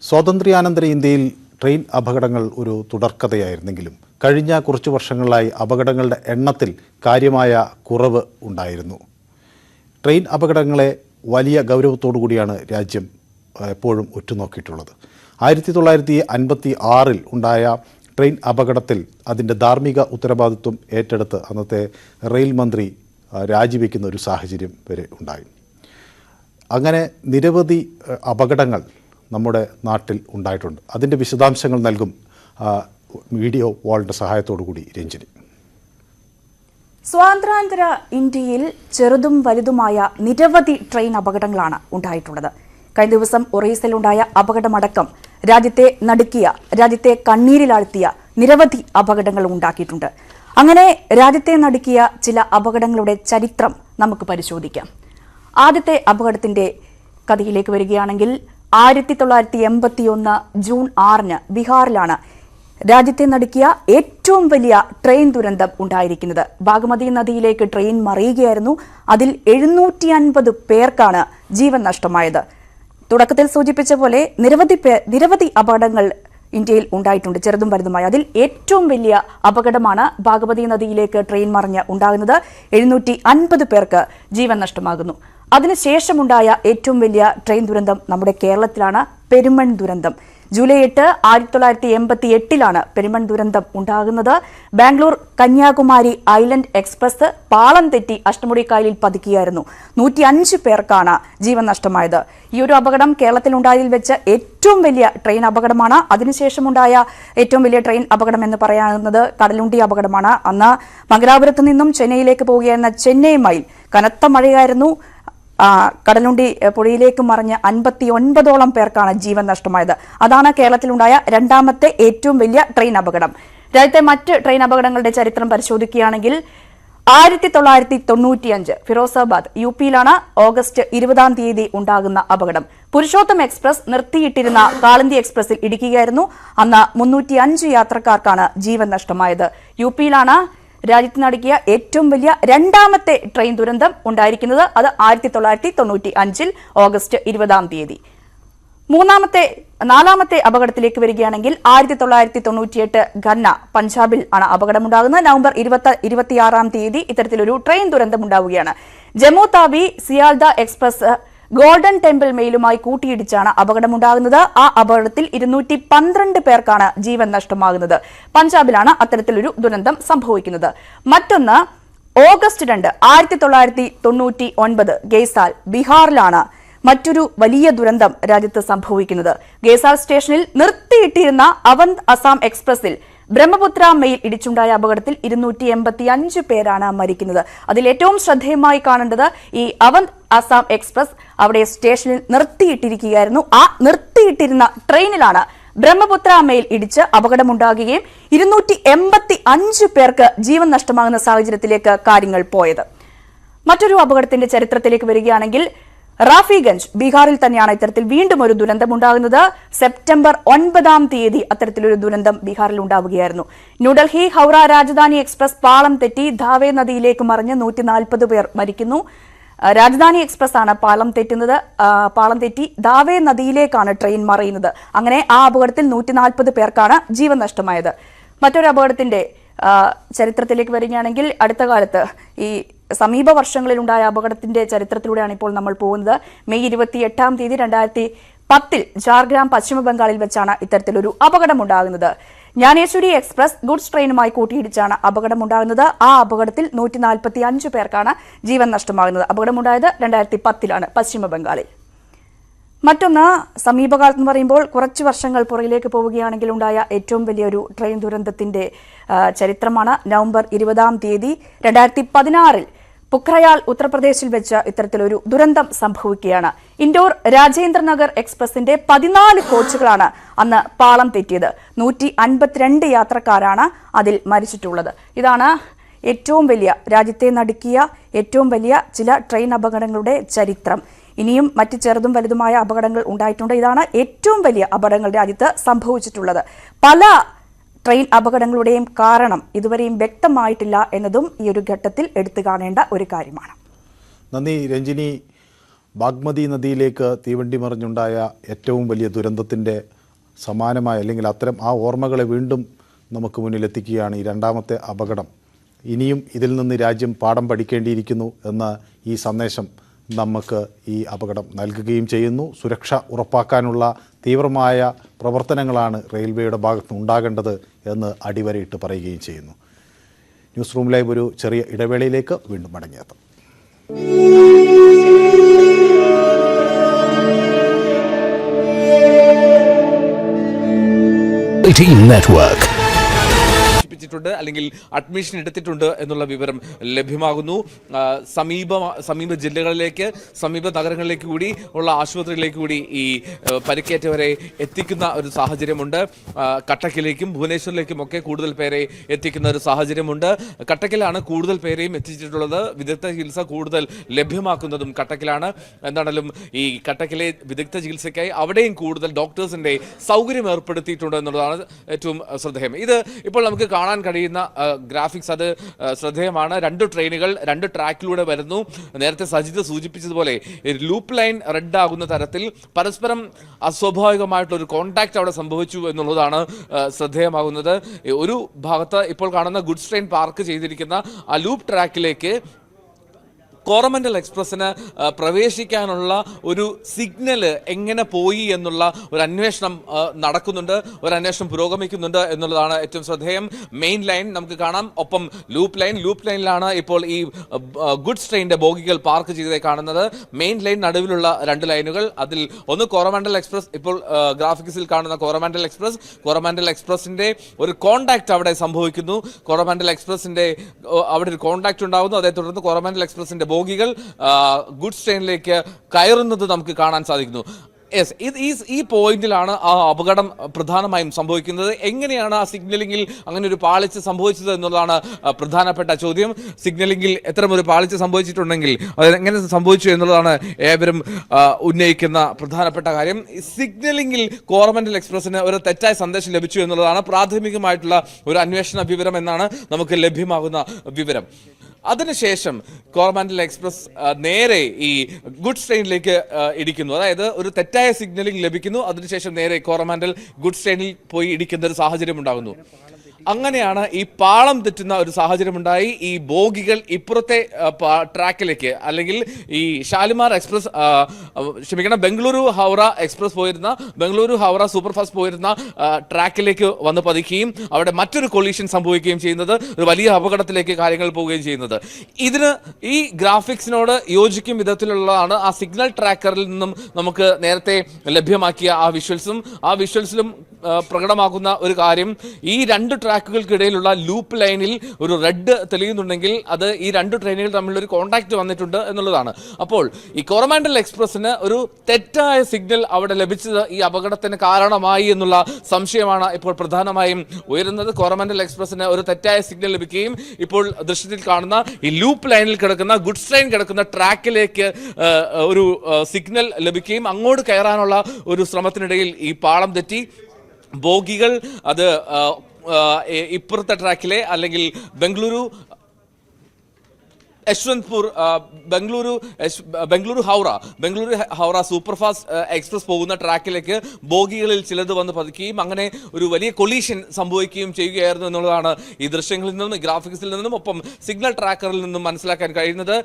സ്വാതന്ത്ര്യാനന്തര ഇന്ത്യയിൽ ട്രെയിൻ അപകടങ്ങൾ ഒരു തുടർക്കഥയായിരുന്നെങ്കിലും കഴിഞ്ഞ കുറച്ചു വർഷങ്ങളായി അപകടങ്ങളുടെ എണ്ണത്തിൽ കാര്യമായ കുറവ് ഉണ്ടായിരുന്നു. ട്രെയിൻ അപകടങ്ങളെ വലിയ ഗൗരവത്തോടു കൂടിയാണ് രാജ്യം എപ്പോഴും ഉറ്റുനോക്കിയിട്ടുള്ളത്. 1956 ഉണ്ടായ ട്രെയിൻ അപകടത്തിൽ അതിൻ്റെ ധാർമ്മിക ഉത്തരവാദിത്വം ഏറ്റെടുത്ത് അന്നത്തെ റെയിൽ മന്ത്രി രാജിവെക്കുന്ന ഒരു സാഹചര്യം വരെ ഉണ്ടായി. അങ്ങനെ നിരവധി അപകടങ്ങൾ നമ്മുടെ നാട്ടിൽ ഉണ്ടായിട്ടുണ്ട്. അതിൻ്റെ വിശദാംശങ്ങൾ നൽകും വീഡിയോ വാളിൻ്റെ സഹായത്തോടു കൂടി രഞ്ജിനി. സ്വാതന്ത്ര്യാനന്തര ഇന്ത്യയിൽ ചെറുതും വലുതുമായ നിരവധി ട്രെയിൻ അപകടങ്ങളാണ് ഉണ്ടായിട്ടുള്ളത്. കഴിഞ്ഞ ദിവസം ഒറീസയിലുണ്ടായ അപകടമടക്കം രാജ്യത്തെ നടുക്കിയ, രാജ്യത്തെ കണ്ണീരിലാഴ്ത്തിയ നിരവധി അപകടങ്ങൾ ഉണ്ടാക്കിയിട്ടുണ്ട്. അങ്ങനെ രാജ്യത്തെ നടുക്കിയ ചില അപകടങ്ങളുടെ ചരിത്രം നമുക്ക് പരിശോധിക്കാം. ആദ്യത്തെ അപകടത്തിന്റെ കഥയിലേക്ക് വരികയാണെങ്കിൽ 1981 ജൂൺ 6 ബീഹാറിലാണ് രാജ്യത്തെ നടുക്കിയ ഏറ്റവും വലിയ ട്രെയിൻ ദുരന്തം ഉണ്ടായിരിക്കുന്നത്. ബാഗ്മതി നദിയിലേക്ക് ട്രെയിൻ മറിയുകയായിരുന്നു. അതിൽ 750 പേർക്കാണ് ജീവൻ നഷ്ടമായത്. തുടക്കത്തിൽ സൂചിപ്പിച്ച പോലെ നിരവധി അപകടങ്ങൾ ഇന്ത്യയിൽ ഉണ്ടായിട്ടുണ്ട്, ചെറുതും വലുതുമായ. അതിൽ ഏറ്റവും വലിയ അപകടമാണ് ബാഗ്മതി നദിയിലേക്ക് ട്രെയിൻ മറിഞ്ഞ് ഉണ്ടാകുന്നത്. 750 പേർക്ക് ജീവൻ നഷ്ടമാകുന്നു. അതിനുശേഷമുണ്ടായ ഏറ്റവും വലിയ ട്രെയിൻ ദുരന്തം നമ്മുടെ കേരളത്തിലാണ്, പെരുമൺ ദുരന്തം. ജൂലൈ 8, 1988 പെരുമൺ ദുരന്തം ഉണ്ടാകുന്നത്. ബാംഗ്ലൂർ കന്യാകുമാരി ഐലൻഡ് എക്സ്പ്രസ് പാളം തെറ്റി അഷ്ടമുടിക്കായലിൽ പതിക്കുകയായിരുന്നു. 105 പേർക്കാണ് ജീവൻ നഷ്ടമായത്. ഈ ഒരു അപകടം കേരളത്തിലുണ്ടായതിൽ വെച്ച് ഏറ്റവും വലിയ ട്രെയിൻ അപകടമാണ്. അതിനുശേഷമുണ്ടായ ഏറ്റവും വലിയ ട്രെയിൻ അപകടം എന്ന് പറയാവുന്നത് കടലുണ്ടി അപകടമാണ്. അന്ന് മംഗലാപുരത്ത് നിന്നും ചെന്നൈയിലേക്ക് പോവുകയായിരുന്ന ചെന്നൈ മൈൽ കനത്ത മഴയായിരുന്നു. കടലുണ്ടി പുഴയിലേക്ക് മറിഞ്ഞ് 59ഓളം പേർക്കാണ് ജീവൻ നഷ്ടമായത്. അതാണ് കേരളത്തിലുണ്ടായ രണ്ടാമത്തെ ഏറ്റവും വലിയ ട്രെയിൻ അപകടം. രാജ്യത്തെ മറ്റ് ട്രെയിൻ അപകടങ്ങളുടെ ചരിത്രം പരിശോധിക്കുകയാണെങ്കിൽ 1995 ഫിറോസാബാദ് UPയിലാണ് ഓഗസ്റ്റ് 20 ഉണ്ടാകുന്ന അപകടം. പുരുഷോത്തം എക്സ്പ്രസ് നിർത്തിയിട്ടിരുന്ന കാളന്തി എക്സ്പ്രസിൽ ഇടിക്കുകയായിരുന്നു. അന്ന് 305 യാത്രക്കാർക്കാണ് ജീവൻ നഷ്ടമായത്. UPയിലാണ് രാജ്യത്ത് നടക്കിയ ഏറ്റവും വലിയ രണ്ടാമത്തെ ട്രെയിൻ ദുരന്തം ഉണ്ടായിരിക്കുന്നത്. അത് 1995 ഓഗസ്റ്റ് 20 നാലാമത്തെ അപകടത്തിലേക്ക് വരികയാണെങ്കിൽ 1998 ഖന്ന പഞ്ചാബിൽ ആണ് അപകടമുണ്ടാകുന്നത്. നവംബർ 26 ഇത്തരത്തിലൊരു ട്രെയിൻ ദുരന്തം ഉണ്ടാവുകയാണ്. Jammu Tawi Sealdah express Golden Temple മെയിലുമായി കൂട്ടിയിടിച്ചാണ് അപകടമുണ്ടാകുന്നത്. ആ അപകടത്തിൽ 212 പേർക്കാണ് ജീവൻ നഷ്ടമാകുന്നത്. പഞ്ചാബിലാണ് അത്തരത്തിലൊരു ദുരന്തം സംഭവിക്കുന്നത്. മറ്റൊന്ന് ഓഗസ്റ്റ് 2, 1999 ഗേസാൽ ബീഹാറിലാണ് മറ്റൊരു വലിയ ദുരന്തം രാജ്യത്ത് സംഭവിക്കുന്നത്. ഗേസാൽ സ്റ്റേഷനിൽ നിർത്തിയിട്ടിരുന്ന അവന്ത് അസാം എക്സ്പ്രസിൽ ബ്രഹ്മപുത്ര മെയിൽ ഇടിച്ചുണ്ടായ അപകടത്തിൽ 285 പേരാണ് മരിക്കുന്നത്. അതിൽ ഏറ്റവും ശ്രദ്ധേയമായി കാണേണ്ടത് ഈ അവന്ത് അസാം എക്സ്പ്രസ് അവിടെ സ്റ്റേഷനിൽ നിർത്തിയിട്ടിരിക്കുകയായിരുന്നു. ആ നിർത്തിയിട്ടിരുന്ന ട്രെയിനിലാണ് ബ്രഹ്മപുത്ര മെയിൽ ഇടിച്ച് അപകടമുണ്ടാകുകയും 285 പേർക്ക് ജീവൻ നഷ്ടമാകുന്ന സാഹചര്യത്തിലേക്ക് കാര്യങ്ങൾ പോയത്. മറ്റൊരു അപകടത്തിന്റെ ചരിത്രത്തിലേക്ക് വരികയാണെങ്കിൽ റാഫിഗഞ്ച് ബീഹാറിൽ തന്നെയാണ് ഇത്തരത്തിൽ വീണ്ടും ഒരു ദുരന്തം ഉണ്ടാകുന്നത്. സെപ്റ്റംബർ 9 അത്തരത്തിലൊരു ദുരന്തം ബീഹാറിൽ ഉണ്ടാവുകയായിരുന്നു. ന്യൂഡൽഹി ഹൗറ രാജധാനി എക്സ്പ്രസ് പാളം തെറ്റി ധാവേ നദിയിലേക്ക് മറിഞ്ഞ് 140 പേർ മരിക്കുന്നു. രാജധാനി എക്സ്പ്രസ് ആണ് പാളം തെറ്റി ധാവേ നദിയിലേക്കാണ് ട്രെയിൻ മറിയുന്നത്. അങ്ങനെ ആ അപകടത്തിൽ 140 പേർക്കാണ് ജീവൻ നഷ്ടമായത്. മറ്റൊരു അപകടത്തിന്റെ ചരിത്രത്തിലേക്ക് വരികയാണെങ്കിൽ അടുത്ത കാലത്ത് ഈ സമീപ വർഷങ്ങളിലുണ്ടായ അപകടത്തിന്റെ ചരിത്രത്തിലൂടെയാണ് ഇപ്പോൾ നമ്മൾ പോകുന്നത്. മെയ് 28 2010 ജാർഗ്രാം പശ്ചിമ ബംഗാളിൽ വെച്ചാണ് ഇത്തരത്തിലൊരു അപകടമുണ്ടാകുന്നത്. ജ്ഞാനേശ്വരി എക്സ്പ്രസ് ഗുഡ്സ് ട്രെയിനുമായി കൂട്ടിയിടിച്ചാണ് അപകടമുണ്ടാകുന്നത്. ആ അപകടത്തിൽ 145 പേർക്കാണ് ജീവൻ നഷ്ടമാകുന്നത്. അപകടമുണ്ടായത് 2010 പശ്ചിമ ബംഗാളിൽ. മറ്റൊന്ന് സമീപകാലത്ത് എന്ന് പറയുമ്പോൾ കുറച്ച് വർഷങ്ങൾ പുറകിലേക്ക് പോവുകയാണെങ്കിൽ ഉണ്ടായ ഏറ്റവും വലിയൊരു ട്രെയിൻ ദുരന്തത്തിന്റെ ചരിത്രമാണ്. നവംബർ 20 2016 പുഖ്രയാൽ ഉത്തർപ്രദേശിൽ വെച്ച് ഇത്തരത്തിലൊരു ദുരന്തം സംഭവിക്കുകയാണ്. ഇൻഡോർ രാജേന്ദ്രനഗർ എക്സ്പ്രസിന്റെ 14 കോച്ചുകളാണ് അന്ന് പാളം തെറ്റിയത്. 152 യാത്രക്കാരാണ് അതിൽ മരിച്ചിട്ടുള്ളത്. ഇതാണ് ഏറ്റവും വലിയ രാജ്യത്തെ നടുക്കിയ ഏറ്റവും വലിയ ചില ട്രെയിൻ അപകടങ്ങളുടെ ചരിത്രം. ഇനിയും മറ്റ് ചെറുതും വലുതുമായ അപകടങ്ങൾ ഉണ്ടായിട്ടുണ്ട്. ഇതാണ് ഏറ്റവും വലിയ അപകടങ്ങൾ രാജ്യത്ത് സംഭവിച്ചിട്ടുള്ളത്. പല ട്രെയിൻ അപകടങ്ങളുടെയും കാരണം ഇതുവരെയും വ്യക്തമായിട്ടില്ല എന്നതും ഈ ഒരു ഘട്ടത്തിൽ എടുത്തു കാണേണ്ട ഒരു കാര്യമാണ്. നന്ദി രഞ്ജിനി. ബാഗ്മതി നദിയിലേക്ക് തീവണ്ടി മറിഞ്ഞുണ്ടായ ഏറ്റവും വലിയ ദുരന്തത്തിൻ്റെ സമാനമായ അല്ലെങ്കിൽ അത്തരം ആ ഓർമ്മകളെ വീണ്ടും നമുക്ക് മുന്നിലെത്തിക്കുകയാണ് ഈ രണ്ടാമത്തെ അപകടം. ഇനിയും ഇതിൽ നിന്ന് രാജ്യം പാഠം പഠിക്കേണ്ടിയിരിക്കുന്നു എന്ന ഈ സന്ദേശം നമുക്ക് ഈ അപകടം നൽകുകയും ചെയ്യുന്നു. സുരക്ഷ ഉറപ്പാക്കാനുള്ള തീവ്രമായ പ്രവർത്തനങ്ങളാണ് റെയിൽവേയുടെ ഭാഗത്ത് ഉണ്ടാകേണ്ടത് എന്ന് അടിവരയിട്ട് പറയുകയും ചെയ്യുന്നു. ന്യൂസ് റൂം ലൈവ് ഒരു ചെറിയ ഇടവേളയിലേക്ക് വീണ്ടും മടങ്ങിയെത്താം. നെറ്റ്വർക്ക് അല്ലെങ്കിൽ അഡ്മിഷൻ എടുത്തിട്ടുണ്ട് എന്നുള്ള വിവരം ലഭ്യമാകുന്നു. സമീപ ജില്ലകളിലേക്ക് സമീപ നഗരങ്ങളിലേക്ക് കൂടി ഉള്ള ആശുപത്രികളിലേക്ക് കൂടി ഈ പരിക്കേറ്റവരെ എത്തിക്കുന്ന ഒരു സാഹചര്യമുണ്ട്. കട്ടക്കിലേക്കും ഭുവനേശ്വറിലേക്കും ഒക്കെ കൂടുതൽ പേരെ എത്തിക്കുന്ന ഒരു സാഹചര്യമുണ്ട്. കട്ടക്കിലാണ് കൂടുതൽ പേരെയും എത്തിച്ചിട്ടുള്ളത്. വിദഗ്ധ ചികിത്സ കൂടുതൽ ലഭ്യമാക്കുന്നതും കട്ടക്കിലാണ്. എന്താണെങ്കിലും ഈ കട്ടക്കിലെ വിദഗ്ധ ചികിത്സയ്ക്കായി അവിടെയും കൂടുതൽ ഡോക്ടേഴ്സിന്റെ സൗകര്യം ഏർപ്പെടുത്തിയിട്ടുണ്ട് എന്നുള്ളതാണ് ഏറ്റവും ശ്രദ്ധേയം. ഇത് ഇപ്പോൾ നമുക്ക് കാണാൻ കഴിയുന്ന ഗ്രാഫിക്സ് അത് ശ്രദ്ധേയമാണ്. 2 ട്രെയിനുകൾ 2 ട്രാക്കിലൂടെ വരുന്നു. നേരത്തെ സജിത് സൂചിപ്പിച്ചതുപോലെ ലൂപ്പ് ലൈൻ റെഡ് ആകുന്ന തരത്തിൽ പരസ്പരം അസ്വാഭാവികമായിട്ടുള്ള ഒരു കോൺടാക്ട് അവിടെ സംഭവിച്ചു എന്നുള്ളതാണ് ശ്രദ്ധേയമാകുന്നത്. ഒരു ഭാഗത്ത് ഇപ്പോൾ കാണുന്ന ഗുഡ്സ് ട്രെയിൻ പാർക്ക് ചെയ്തിരിക്കുന്ന ആ ലൂപ്പ് ട്രാക്കിലേക്ക് കോറമൻഡൽ എക്സ്പ്രസ്സിന് പ്രവേശിക്കാനുള്ള ഒരു സിഗ്നൽ എങ്ങനെ പോയി എന്നുള്ള ഒരു അന്വേഷണം നടക്കുന്നുണ്ട്, ഒരു അന്വേഷണം പുരോഗമിക്കുന്നുണ്ട് എന്നുള്ളതാണ് ഏറ്റവും ശ്രദ്ധേയം. മെയിൻ ലൈൻ നമുക്ക് കാണാം, ഒപ്പം ലൂപ്പ് ലൈനിലാണ് ഇപ്പോൾ ഈ ഗുഡ്സ് ട്രെയിനിന്റെ ബോഗികൾ പാർക്ക് ചെയ്തതായി കാണുന്നത്. മെയിൻ ലൈൻ നടുവിലുള്ള 2 ലൈനുകൾ, അതിൽ ഒന്ന് കോറമൻഡൽ എക്സ്പ്രസ്, ഇപ്പോൾ ഗ്രാഫിക്സിൽ കാണുന്ന കോറമൻഡൽ എക്സ്പ്രസിന്റെ ഒരു കോണ്ടാക്ട് അവിടെ സംഭവിക്കുന്നു. കോറമൻഡൽ എക്സ്പ്രസിന്റെ അവിടെ ഒരു കോണ്ടാക്ട് ഉണ്ടാകുന്നു. അതേ തുടർന്ന് കോറമൻഡൽ എക്സ്പ്രസിന്റെ ബോഗികൾ ഗുഡ്സ് ട്രെയിനിലേക്ക് കയറുന്നത് നമുക്ക് കാണാൻ സാധിക്കുന്നു. ഈ പോയിന്റിലാണ് ആ അപകടം പ്രധാനമായും സംഭവിക്കുന്നത്. എങ്ങനെയാണ് ആ സിഗ്നലിംഗിൽ അങ്ങനെ ഒരു പാളിച്ച സംഭവിച്ചത് എന്നുള്ളതാണ് പ്രധാനപ്പെട്ട ചോദ്യം. സിഗ്നലിംഗിൽ ഒരു പാളിച്ച സംഭവിച്ചിട്ടുണ്ടെങ്കിൽ അത് എങ്ങനെ സംഭവിച്ചു എന്നുള്ളതാണ് ഏവരും ഉന്നയിക്കുന്ന പ്രധാനപ്പെട്ട കാര്യം. സിഗ്നലിംഗിൽ കോറമൻഡൽ എക്സ്പ്രസിന് ഒരു തെറ്റായ സന്ദേശം ലഭിച്ചു എന്നുള്ളതാണ് പ്രാഥമികമായിട്ടുള്ള ഒരു അന്വേഷണ വിവരം എന്നാണ് നമുക്ക് ലഭ്യമാകുന്ന വിവരം. അതിനുശേഷം കോറമൻഡൽ എക്സ്പ്രസ് നേരെ ഈ ഗുഡ്സ് ട്രെയിനിലേക്ക് ഇടിക്കുന്നു. അതായത് ഒരു തെറ്റായ സിഗ്നലിംഗ് ലഭിക്കുന്നു. അതിനുശേഷം നേരെ കോറമൻഡൽ ഗുഡ്സ് ട്രെയിനിൽ പോയി ഇടിക്കുന്ന ഒരു സാഹചര്യം ഉണ്ടാകുന്നു. അങ്ങനെയാണ് ഈ പാളം തെറ്റുന്ന ഒരു സാഹചര്യമുണ്ടായി. ഈ ബോഗികൾ ഇപ്പുറത്തെ ട്രാക്കിലേക്ക്, അല്ലെങ്കിൽ ഈ ഷാലിമാർ എക്സ്പ്രസ് ബംഗളൂരു ഹൗറ എക്സ്പ്രസ് പോയിരുന്ന, ബംഗളൂരു ഹൗറ സൂപ്പർ ഫാസ്റ്റ് പോയിരുന്ന ട്രാക്കിലേക്ക് വന്ന് പതിക്കുകയും അവിടെ മറ്റൊരു കൊളീഷൻ സംഭവിക്കുകയും ചെയ്യുന്നത്, ഒരു വലിയ അപകടത്തിലേക്ക് കാര്യങ്ങൾ പോവുകയും ചെയ്യുന്നത്. ഇതിന് ഈ ഗ്രാഫിക്സിനോട് യോജിക്കും വിധത്തിലുള്ളതാണ് ആ സിഗ്നൽ ട്രാക്കറിൽ നിന്നും നമുക്ക് നേരത്തെ ലഭ്യമാക്കിയ ആ വിഷ്വൽസിലും പ്രകടമാക്കുന്ന ഒരു കാര്യം. ഈ 2 ട്രാക്കുകൾക്കിടയിലുള്ള ലൂപ്പ് ലൈനിൽ ഒരു റെഡ് തെളിയുന്നുണ്ടെങ്കിൽ അത് ഈ 2 ട്രെയിനുകൾ തമ്മിലുള്ള ഒരു കോൺടാക്ട് വന്നിട്ടുണ്ട് എന്നുള്ളതാണ്. അപ്പോൾ ഈ കോറമാൻഡൽ എക്സ്പ്രസിന് ഒരു തെറ്റായ സിഗ്നൽ അവിടെ ലഭിച്ചത് ഈ അപകടത്തിന് കാരണമായി എന്നുള്ള സംശയമാണ് ഇപ്പോൾ പ്രധാനമായും ഉയരുന്നത്. കോറമാൻഡൽ എക്സ്പ്രസിന് ഒരു തെറ്റായ സിഗ്നൽ ലഭിക്കുകയും ഇപ്പോൾ ദൃശ്യത്തിൽ കാണുന്ന ഈ ലൂപ്പ് ലൈനിൽ കിടക്കുന്ന ഗുഡ്സ് ട്രെയിൻ കിടക്കുന്ന ട്രാക്കിലേക്ക് ഒരു സിഗ്നൽ ലഭിക്കുകയും അങ്ങോട്ട് കയറാനുള്ള ഒരു ശ്രമത്തിനിടയിൽ ഈ പാളം തെറ്റി ബോഗികൾ അത് ഇപ്പുറത്തെ ട്രാക്കിലെ അല്ലെങ്കിൽ ബംഗളൂരു യശ്വന്ത്പൂർ ബംഗളൂരു ഹൗറ സൂപ്പർഫാസ്റ്റ് എക്സ്പ്രസ് പോകുന്ന ട്രാക്കിലേക്ക് ബോഗികളിൽ ചിലത് വന്ന് പതിക്കുകയും അങ്ങനെ ഒരു വലിയ കൊളീഷൻ സംഭവിക്കുകയും ചെയ്യുകയായിരുന്നു എന്നുള്ളതാണ് ഈ ദൃശ്യങ്ങളിൽ നിന്നും ഗ്രാഫിക്സിൽ നിന്നും ഒപ്പം സിഗ്നൽ ട്രാക്കറിൽ നിന്നും മനസ്സിലാക്കാൻ കഴിയുന്നത്.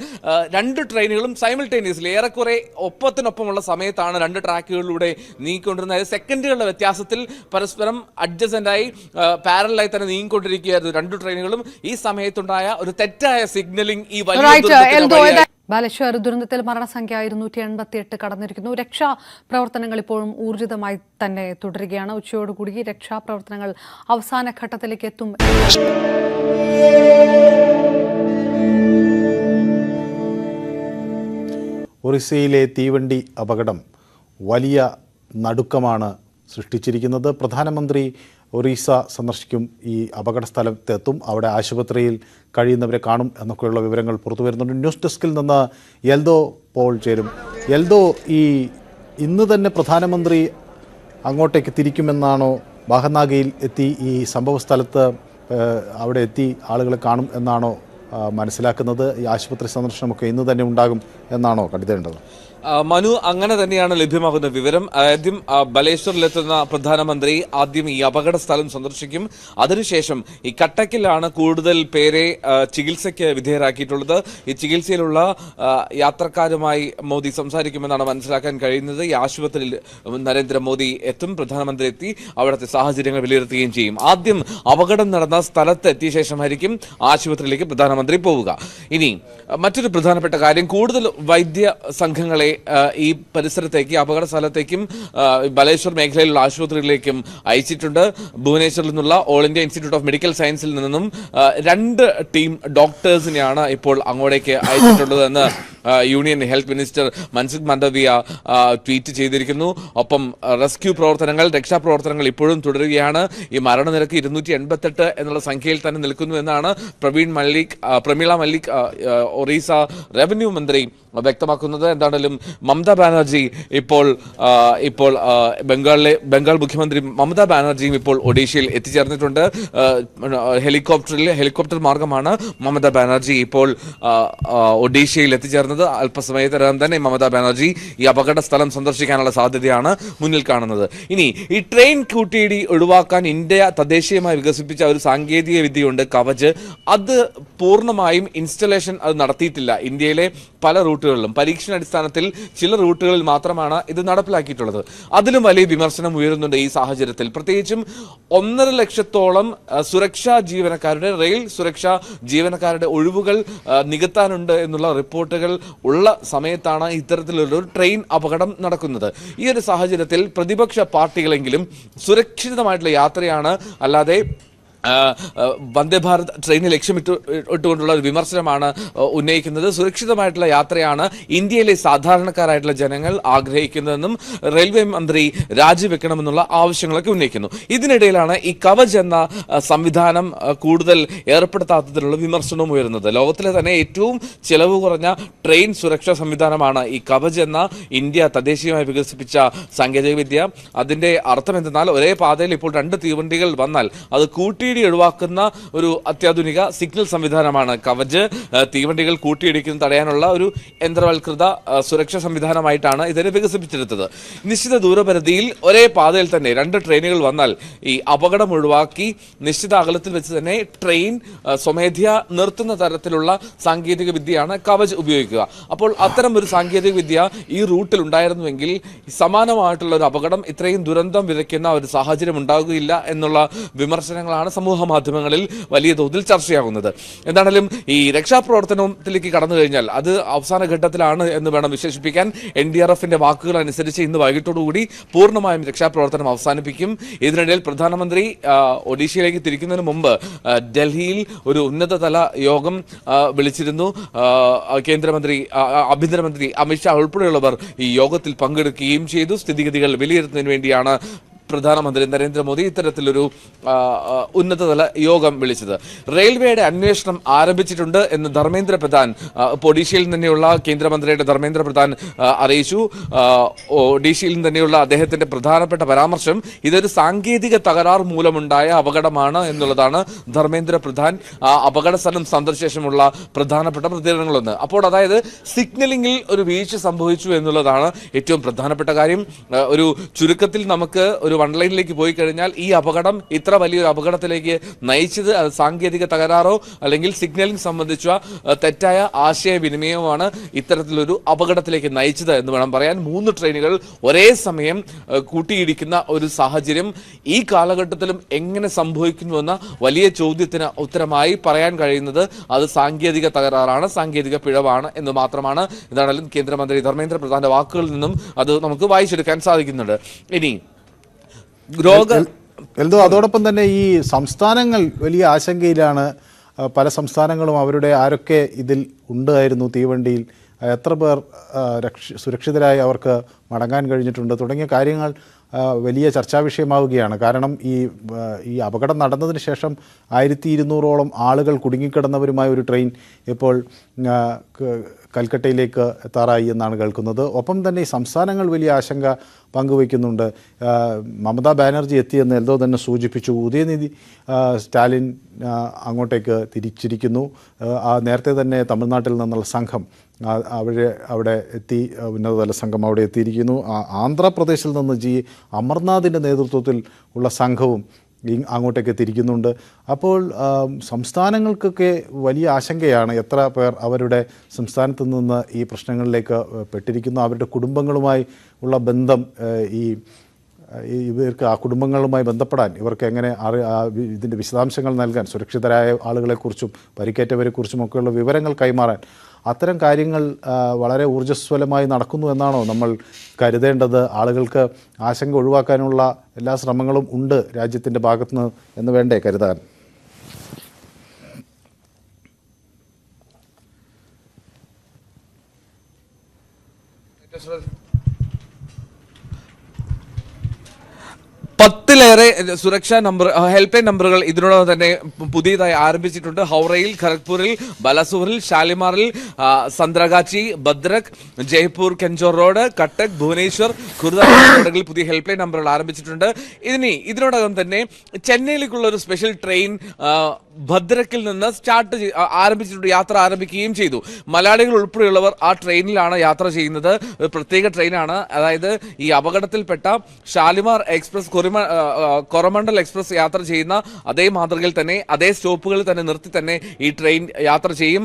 2 ട്രെയിനുകളും സൈമിൾട്ടേനിയസ്ലി ഏറെക്കുറെ ഒപ്പത്തിനൊപ്പമുള്ള സമയത്താണ് 2 ട്രാക്കുകളിലൂടെ നീങ്ങിക്കൊണ്ടിരുന്നത്. സെക്കൻഡുകളുടെ വ്യത്യാസത്തിൽ പരസ്പരം അഡ്ജസന്റായി പാരലായി തന്നെ നീങ്ങിക്കൊണ്ടിരിക്കുകയായിരുന്നു 2 ട്രെയിനുകളും. ഈ സമയത്തുണ്ടായ ഒരു തെറ്റായ സിഗ്നലിംഗ് ഈ ബാലേശ്വർ ദുരന്തത്തിൽ മരണസംഖ്യ 288 കടന്നിരിക്കുന്നു. രക്ഷാപ്രവർത്തനങ്ങൾ ഇപ്പോഴും ഊർജിതമായി തന്നെ തുടരുകയാണ്. ഉച്ചയോടുകൂടി രക്ഷാപ്രവർത്തനങ്ങൾ അവസാന ഘട്ടത്തിലേക്ക് എത്തും. ഒറീസയിലെ തീവണ്ടി അപകടം വലിയ നടുക്കമാണ് സൃഷ്ടിച്ചിരിക്കുന്നത്. പ്രധാനമന്ത്രി ഒറീസ സന്ദർശിക്കും, ഈ അപകട സ്ഥലത്തെത്തും, അവിടെ ആശുപത്രിയിൽ കഴിയുന്നവരെ കാണും എന്നൊക്കെയുള്ള വിവരങ്ങൾ പുറത്തു വരുന്നുണ്ട്. ന്യൂസ് ഡെസ്കിൽ നിന്ന് എൽദോ പോൾ ചേരും. എൽദോ, ഇന്ന് തന്നെ പ്രധാനമന്ത്രി അങ്ങോട്ടേക്ക് തിരിക്കുമെന്നാണോ, ബാഹനാഗയിൽ എത്തി ഈ സംഭവ സ്ഥലത്ത് അവിടെ എത്തി ആളുകളെ കാണും എന്നാണോ മനസ്സിലാക്കുന്നത്? ഈ ആശുപത്രി സന്ദർശനമൊക്കെ ഇന്ന് തന്നെ ഉണ്ടാകും എന്നാണോ കരുതേണ്ടത്? മനു, അങ്ങനെ തന്നെയാണ് ലഭ്യമാകുന്ന വിവരം. ആദ്യം ബലേശ്വറിലെത്തുന്ന പ്രധാനമന്ത്രി ആദ്യം ഈ അപകട സ്ഥലം സന്ദർശിക്കും. അതിനുശേഷം ഈ കട്ടക്കിലാണ് കൂടുതൽ പേരെ ചികിത്സയ്ക്ക് വിധേയരാക്കിയിട്ടുള്ളത്. ഈ ചികിത്സയിലുള്ള യാത്രക്കാരുമായി മോദി സംസാരിക്കുമെന്നാണ് മനസ്സിലാക്കാൻ കഴിയുന്നത്. ഈ ആശുപത്രിയിൽ നരേന്ദ്രമോദി എത്തും, പ്രധാനമന്ത്രി എത്തി അവിടുത്തെ സാഹചര്യങ്ങൾ വിലയിരുത്തുകയും ചെയ്യും. ആദ്യം അപകടം നടന്ന സ്ഥലത്ത് എത്തിയ ശേഷമായിരിക്കും ആശുപത്രിയിലേക്ക് പ്രധാനമന്ത്രി പോവുക. ഇനി മറ്റൊരു പ്രധാനപ്പെട്ട കാര്യം, കൂടുതൽ വൈദ്യ സംഘങ്ങളെ ഈ പരിസരത്തേക്ക്, അപകട സ്ഥലത്തേക്കും ബലേശ്വർ മേഖലയിലുള്ള ആശുപത്രികളിലേക്കും അയച്ചിട്ടുണ്ട്. ഭുവനേശ്വറിൽ നിന്നുള്ള all India institute of medical സയൻസിൽ നിന്നും 2 ടീം ഡോക്ടേഴ്സിനെയാണ് ഇപ്പോൾ അങ്ങോട്ടേക്ക് അയച്ചിട്ടുള്ളത് എന്ന് union health minister Mansukh Mandaviya tweet ചെയ്തിരിക്കുന്നു. ഒപ്പം റെസ്ക്യൂ പ്രവർത്തനങ്ങൾ, രക്ഷാപ്രവർത്തനങ്ങൾ ഇപ്പോഴും തുടരുകയാണ്. ഈ മരണനിരക്ക് 288 എന്നുള്ള സംഖ്യയിൽ തന്നെ നിൽക്കുന്നു എന്നാണ് പ്രമീള മല്ലിക് ഒറീസ റവന്യൂ മന്ത്രി വ്യക്തമാക്കുന്നത്. എന്താണെങ്കിലും മമതാ ബാനർജി ഇപ്പോൾ ബംഗാൾ മുഖ്യമന്ത്രി മമതാ ബാനർജിയും ഇപ്പോൾ ഒഡീഷയിൽ എത്തിച്ചേർന്നിട്ടുണ്ട്. ഹെലികോപ്റ്റർ മാർഗമാണ് മമതാ ബാനർജി ഇപ്പോൾ ഒഡീഷയിൽ എത്തിച്ചേർന്നത്. അല്പസമയത്തിനകം തന്നെ മമതാ ബാനർജി ഈ അപകട സ്ഥലം സന്ദർശിക്കാനുള്ള സാധ്യതയാണ് മുന്നിൽ കാണുന്നത്. ഇനി ഈ ട്രെയിൻ കൂട്ടിയിടി ഒഴിവാക്കാൻ ഇന്ത്യ തദ്ദേശീയമായി വികസിപ്പിച്ച ഒരു സാങ്കേതിക വിദ്യയുണ്ട്, കവച്. അത് പൂർണ്ണമായും ഇൻസ്റ്റലേഷൻ അത് നടത്തിയിട്ടില്ല. ഇന്ത്യയിലെ പല റൂട്ടുകളിലും പരീക്ഷണാടിസ്ഥാനത്തിൽ ചില റൂട്ടുകളിൽ മാത്രമാണ് ഇത് നടപ്പിലാക്കിയിട്ടുള്ളത്. അതിലും വലിയ വിമർശനം ഉയരുന്നുണ്ട് ഈ സാഹചര്യത്തിൽ. പ്രത്യേകിച്ചും 1.5 ലക്ഷത്തോളം സുരക്ഷാ ജീവനക്കാരുടെ, റെയിൽ സുരക്ഷാ ജീവനക്കാരുടെ ഒഴിവുകൾ നികത്താനുണ്ട് എന്നുള്ള റിപ്പോർട്ടുകൾ ഉള്ള സമയത്താണ് ഇത്തരത്തിലുള്ള ട്രെയിൻ അപകടം നടക്കുന്നത്. ഈ ഒരു സാഹചര്യത്തിൽ പ്രതിപക്ഷ പാർട്ടികളെങ്കിലും സുരക്ഷിതമായിട്ടുള്ള യാത്രയാണ്, അല്ലാതെ വന്ദേ ഭാരത് ട്രെയിനിൽ ലക്ഷ്യമിട്ടുകൊണ്ടുള്ള ഒരു വിമർശനമാണ് ഉന്നയിക്കുന്നത്. സുരക്ഷിതമായിട്ടുള്ള യാത്രയാണ് ഇന്ത്യയിലെ സാധാരണക്കാരായിട്ടുള്ള ജനങ്ങൾ ആഗ്രഹിക്കുന്നതെന്നും റെയിൽവേ മന്ത്രി രാജിവെക്കണമെന്നുള്ള ആവശ്യങ്ങളൊക്കെ ഉന്നയിക്കുന്നു. ഇതിനിടയിലാണ് ഈ കവച് എന്ന സംവിധാനം കൂടുതൽ ഏർപ്പെടുത്താത്തതിനുള്ള വിമർശനവും ഉയരുന്നത്. ലോകത്തിലെ തന്നെ ഏറ്റവും ചെലവ് കുറഞ്ഞ ട്രെയിൻ സുരക്ഷാ സംവിധാനമാണ് ഈ കവച് എന്ന ഇന്ത്യ തദ്ദേശീയമായി വികസിപ്പിച്ച സാങ്കേതികവിദ്യ. അതിന്റെ അർത്ഥം എന്തെന്നാൽ, ഒരേ പാതയിൽ ഇപ്പോൾ 2 തീവണ്ടികൾ വന്നാൽ അത് കൂട്ടിയിടി ഒഴിവാക്കുന്ന ഒരു അത്യാധുനിക സിഗ്നൽ സംവിധാനമാണ് കവച്. തീവണ്ടികൾ കൂട്ടിയിടിക്കുന്നത് തടയാനുള്ള ഒരു യന്ത്രവൽകൃത സുരക്ഷാ സംവിധാനമായിട്ടാണ് ഇതിനെ വികസിപ്പിച്ചെടുത്തത്. നിശ്ചിത ദൂരപരിധിയിൽ ഒരേ പാതയിൽ തന്നെ 2 ട്രെയിനുകൾ വന്നാൽ ഈ അപകടം ഒഴിവാക്കി നിശ്ചിത അകലത്തിൽ വെച്ച് തന്നെ ട്രെയിൻ സ്വമേധ്യ നിർത്തുന്ന തരത്തിലുള്ള സാങ്കേതിക വിദ്യയാണ് കവച് ഉപയോഗിക്കുക. അപ്പോൾ അത്തരം ഒരു സാങ്കേതിക വിദ്യ ഈ റൂട്ടിൽ ഉണ്ടായിരുന്നുവെങ്കിൽ സമാനമായിട്ടുള്ള ഒരു അപകടം, ഇത്രയും ദുരന്തം വിതയ്ക്കുന്ന ഒരു സാഹചര്യം ഉണ്ടാകുകയില്ല എന്നുള്ള വിമർശനങ്ങളാണ് സമൂഹ മാധ്യമങ്ങളിൽ വലിയ തോതിൽ ചർച്ചയാകുന്നത്. എന്താണെങ്കിലും ഈ രക്ഷാപ്രവർത്തനത്തിലേക്ക് കടന്നു കഴിഞ്ഞാൽ അത് അവസാന ഘട്ടത്തിലാണ് എന്ന് വേണം വിശേഷിപ്പിക്കാൻ. NDRFന്റെ വാക്കുകൾ അനുസരിച്ച് ഇന്ന് വൈകിട്ടോടുകൂടി പൂർണ്ണമായും രക്ഷാപ്രവർത്തനം അവസാനിപ്പിക്കും. ഇതിനിടയിൽ പ്രധാനമന്ത്രി ഒഡീഷയിലേക്ക് തിരിക്കുന്നതിന് മുമ്പ് ഡൽഹിയിൽ ഒരു ഉന്നതതല യോഗം വിളിച്ചിരുന്നു. കേന്ദ്രമന്ത്രി ആഭ്യന്തരമന്ത്രി അമിത്ഷാ ഉൾപ്പെടെയുള്ളവർ ഈ യോഗത്തിൽ പങ്കെടുക്കുകയും ചെയ്തു. സ്ഥിതിഗതികൾ വിലയിരുത്തുന്നതിന് വേണ്ടിയാണ് പ്രധാനമന്ത്രി നരേന്ദ്രമോദി ഇത്തരത്തിലൊരു ഉന്നതതല യോഗം വിളിച്ചത്. റെയിൽവേയുടെ അന്വേഷണം ആരംഭിച്ചിട്ടുണ്ട് എന്ന് ധർമ്മേന്ദ്ര പ്രധാൻ ഒഡീഷയിൽ തന്നെയുള്ള കേന്ദ്രമന്ത്രിയുടെ ധർമ്മേന്ദ്ര പ്രധാൻ അറിയിച്ചു. ഒഡീഷയിൽ തന്നെയുള്ള അദ്ദേഹത്തിന്റെ പ്രധാനപ്പെട്ട പരാമർശം ഇതൊരു സാങ്കേതിക തകരാർ മൂലമുണ്ടായ അപകടമാണ് എന്നുള്ളതാണ്. ധർമ്മേന്ദ്ര പ്രധാൻ അപകട സ്ഥലം സന്ദർശിച്ച ശേഷമുള്ള പ്രധാനപ്പെട്ട പ്രതികരണങ്ങളൊന്ന്. അപ്പോൾ അതായത് സിഗ്നലിംഗിൽ ഒരു വീഴ്ച സംഭവിച്ചു എന്നുള്ളതാണ് ഏറ്റവും പ്രധാനപ്പെട്ട കാര്യം. ഒരു ചുരുക്കത്തിൽ നമുക്ക് ഒരു വൺ ലൈനിലേക്ക് പോയി കഴിഞ്ഞാൽ ഈ അപകടം ഇത്ര വലിയൊരു അപകടത്തിലേക്ക് നയിച്ചത് അത് സാങ്കേതിക തകരാറോ അല്ലെങ്കിൽ സിഗ്നലിംഗ് സംബന്ധിച്ച തെറ്റായ ആശയവിനിമയവുമാണ് ഇത്തരത്തിലൊരു അപകടത്തിലേക്ക് നയിച്ചത് എന്ന് വേണം പറയാൻ. 3 ട്രെയിനുകൾ ഒരേ സമയം കൂട്ടിയിടിക്കുന്ന ഒരു സാഹചര്യം ഈ കാലഘട്ടത്തിലും എങ്ങനെ സംഭവിക്കുന്നുവെന്ന വലിയ ചോദ്യത്തിന് ഉത്തരമായി പറയാൻ കഴിയുന്നത് അത് സാങ്കേതിക തകരാറാണ്, സാങ്കേതിക പിഴവാണ് എന്ന് മാത്രമാണ്. എന്താണെങ്കിലും കേന്ദ്രമന്ത്രി ധർമ്മേന്ദ്ര പ്രധാന്റെ വാക്കുകളിൽ നിന്നും അത് നമുക്ക് വായിച്ചെടുക്കാൻ സാധിക്കുന്നുണ്ട്. ഇനി അതോടൊപ്പം തന്നെ ഈ സംസ്ഥാനങ്ങൾ വലിയ ആശങ്കയിലാണ്. പല സംസ്ഥാനങ്ങളും അവരുടെ ആരൊക്കെ ഇതിൽ ഉണ്ടായിരുന്നു തീവണ്ടിയിൽ, എത്ര പേർ സുരക്ഷിതരായി അവർക്ക് മടങ്ങാൻ കഴിഞ്ഞിട്ടുണ്ട് തുടങ്ങിയ കാര്യങ്ങൾ വലിയ ചർച്ചാ വിഷയമാവുകയാണ്. കാരണം ഈ അപകടം നടന്നതിന് ശേഷം 1200ഓളം ആളുകൾ കുടുങ്ങിക്കിടന്നവരുമായ ഒരു ട്രെയിൻ ഇപ്പോൾ കൽക്കട്ടയിലേക്ക് എത്താറായി എന്നാണ് കേൾക്കുന്നത്. ഒപ്പം തന്നെ ഈ സംസ്ഥാനങ്ങൾ വലിയ ആശങ്ക പങ്കുവയ്ക്കുന്നുണ്ട്. മമതാ ബാനർജി എത്തിയെന്ന് എന്തോ തന്നെ സൂചിപ്പിച്ചു. ഉദയനിധി സ്റ്റാലിൻ അങ്ങോട്ടേക്ക് തിരിച്ചിരിക്കുന്നു. നേരത്തെ തന്നെ തമിഴ്നാട്ടിൽ നിന്നുള്ള സംഘം അവിടെ എത്തി, ഉന്നതതല സംഘം അവിടെ എത്തിയിരിക്കുന്നു. ആന്ധ്രാപ്രദേശിൽ നിന്ന് അമർനാഥിൻ്റെ നേതൃത്വത്തിൽ ഉള്ള സംഘവും അങ്ങോട്ടേക്ക് എത്തിയിരിക്കുന്നുണ്ട്. അപ്പോൾ സംസ്ഥാനങ്ങൾക്കൊക്കെ വലിയ ആശങ്കയാണ്. എത്ര പേർ അവരുടെ സംസ്ഥാനത്ത് നിന്ന് ഈ പ്രശ്നങ്ങളിലേക്ക് പെട്ടിരിക്കുന്നു, അവരുടെ കുടുംബങ്ങളുമായി ഉള്ള ബന്ധം, ഇവർക്ക് ആ കുടുംബങ്ങളുമായി ബന്ധപ്പെടാൻ ഇവർക്ക് എങ്ങനെ ഇതിൻ്റെ വിശദാംശങ്ങൾ നൽകാൻ, സുരക്ഷിതരായ ആളുകളെക്കുറിച്ചും പരിക്കേറ്റവരെക്കുറിച്ചുമൊക്കെയുള്ള വിവരങ്ങൾ കൈമാറാൻ, അത്തരം കാര്യങ്ങൾ വളരെ ഊർജ്ജസ്വലമായി നടക്കുന്നു എന്നാണോ നമ്മൾ കരുതേണ്ടത്? ആളുകൾക്ക് ആശങ്ക ഒഴിവാക്കാനുള്ള എല്ലാ ശ്രമങ്ങളും ഉണ്ട് രാജ്യത്തിൻ്റെ ഭാഗത്തുനിന്ന് എന്ന് വേണ്ടേ കരുതാൻ? പത്തിലേറെ സുരക്ഷാ നമ്പർ ഹെൽപ്പ് ലൈൻ നമ്പറുകൾ ഇതിനോടൊപ്പം തന്നെ പുതിയതായി ആരംഭിച്ചിട്ടുണ്ട്. ഹൗറയിൽ, ഖരഗ്പൂരിൽ, ബലസൂറിൽ, ഷാലിമാറിൽ, സന്ത്രഗാച്ചി, ഭദ്രക്, ജയ്പൂർ, കെഞ്ചോർ റോഡ്, കട്ടക്, ഭുവനേശ്വർ, ഖുർദ റോഡുകളിൽ പുതിയ ഹെൽപ്പ് ലൈൻ നമ്പറുകൾ ആരംഭിച്ചിട്ടുണ്ട്. ഇതിനോടകം തന്നെ ചെന്നൈയിലേക്കുള്ള ഒരു സ്പെഷ്യൽ ട്രെയിൻ ഭദ്രക്കിൽ നിന്ന് ആരംഭിച്ചിട്ടുണ്ട്, യാത്ര ആരംഭിക്കുകയും ചെയ്തു. മലയാളികൾ ഉൾപ്പെടെയുള്ളവർ ആ ട്രെയിനിലാണ് യാത്ര ചെയ്യുന്നത്. പ്രത്യേക ട്രെയിനാണ്. അതായത് ഈ അപകടത്തിൽപ്പെട്ട ഷാലിമാർ എക്സ്പ്രസ്, കൊറമണ്ഡൽ എക്സ്പ്രസ് യാത്ര ചെയ്യുന്ന അതേ മാതൃകയിൽ തന്നെ അതേ സ്റ്റോപ്പുകളിൽ തന്നെ നിർത്തി തന്നെ ഈ ട്രെയിൻ യാത്ര ചെയ്യും.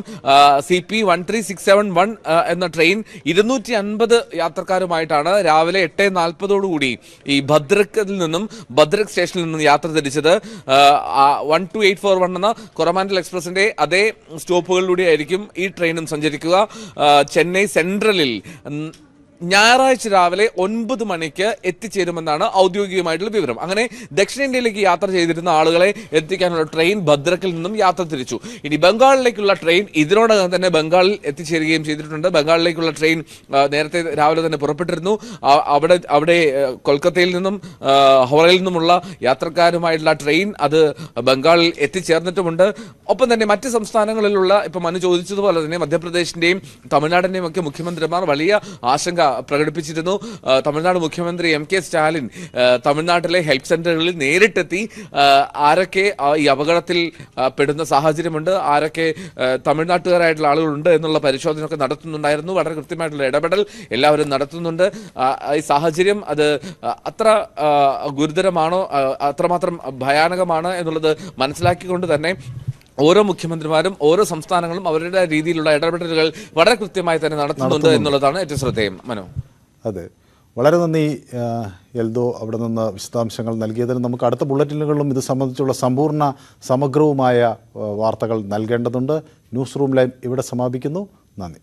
CP 13671 എന്ന ട്രെയിൻ 250 യാത്രക്കാരുമായിട്ടാണ് രാവിലെ 8:40 ഈ ഭദ്രക് സ്റ്റേഷനിൽ നിന്നും യാത്ര തിരിച്ചത്. 12841 എന്ന കൊറമാൻഡൽ എക്സ്പ്രസിന്റെ അതേ സ്റ്റോപ്പുകളിലൂടെ ആയിരിക്കും ഈ ട്രെയിനും സഞ്ചരിക്കുക. ചെന്നൈ സെൻട്രലിൽ ഞായറാഴ്ച രാവിലെ 9 മണിക്ക് എത്തിച്ചേരുമെന്നാണ് ഔദ്യോഗികമായിട്ടുള്ള വിവരം. അങ്ങനെ ദക്ഷിണേന്ത്യയിലേക്ക് യാത്ര ചെയ്തിരുന്ന ആളുകളെ എത്തിക്കാനുള്ള ട്രെയിൻ ഭദ്രക്കിൽ നിന്നും യാത്ര തിരിച്ചു. ഇനി ബംഗാളിലേക്കുള്ള ട്രെയിൻ ഇതിനോടകം തന്നെ ബംഗാളിൽ എത്തിച്ചേരുകയും ചെയ്തിട്ടുണ്ട്. ബംഗാളിലേക്കുള്ള ട്രെയിൻ നേരത്തെ രാവിലെ തന്നെ പുറപ്പെട്ടിരുന്നു. അവിടെ കൊൽക്കത്തയിൽ നിന്നും ഹൗറയിൽ നിന്നുമുള്ള യാത്രക്കാരുമായിട്ടുള്ള ട്രെയിൻ അത് ബംഗാളിൽ എത്തിച്ചേർന്നിട്ടുമുണ്ട്. ഒപ്പം തന്നെ മറ്റ് സംസ്ഥാനങ്ങളിലുള്ള ഇപ്പം മനു ചോദിച്ചതുപോലെ തന്നെ മധ്യപ്രദേശിന്റെയും തമിഴ്നാടിന്റെയും ഒക്കെ മുഖ്യമന്ത്രിമാർ വലിയ ആശങ്ക പ്രകടിപ്പിച്ചിരുന്നു. തമിഴ്നാട് മുഖ്യമന്ത്രി MK സ്റ്റാലിൻ തമിഴ്നാട്ടിലെ ഹെൽപ്പ് സെന്ററുകളിൽ നേരിട്ടെത്തി ആരൊക്കെ ഈ അപകടത്തിൽ പെടുന്ന സാഹചര്യമുണ്ട്, ആരൊക്കെ തമിഴ്നാട്ടുകാരായിട്ടുള്ള ആളുകളുണ്ട് എന്നുള്ള പരിശോധനയൊക്കെ നടത്തുന്നുണ്ടായിരുന്നു. വളരെ കൃത്യമായിട്ടുള്ള ഇടപെടൽ എല്ലാവരും നടത്തുന്നുണ്ട്. ഈ സാഹചര്യം അത് അത്ര ഗുരുതരമാണോ, അത്രമാത്രം ഭയാനകമാണ് എന്നുള്ളത് മനസ്സിലാക്കിക്കൊണ്ട് തന്നെ ഓരോ മുഖ്യമന്ത്രിമാരും ഓരോ സംസ്ഥാനങ്ങളും അവരുടെ രീതിയിലുള്ള ഇടപെടലുകൾ വളരെ കൃത്യമായി തന്നെ നടത്തുന്നുണ്ട് എന്നുള്ളതാണ് ഏറ്റവും ശ്രദ്ധേയം. മനോ, അതെ, വളരെ നന്ദി എൽദോ അവിടെ നിന്ന് വിശദാംശങ്ങൾ നൽകിയതിന്. നമുക്ക് അടുത്ത ബുള്ളറ്റിനുകളിലും ഇത് സംബന്ധിച്ചുള്ള സമ്പൂർണ്ണ സമഗ്രവുമായ വാർത്തകൾ നൽകേണ്ടതുണ്ട്. ന്യൂസ് റൂം ലൈവ് ഇവിടെ സമാപിക്കുന്നു. നന്ദി.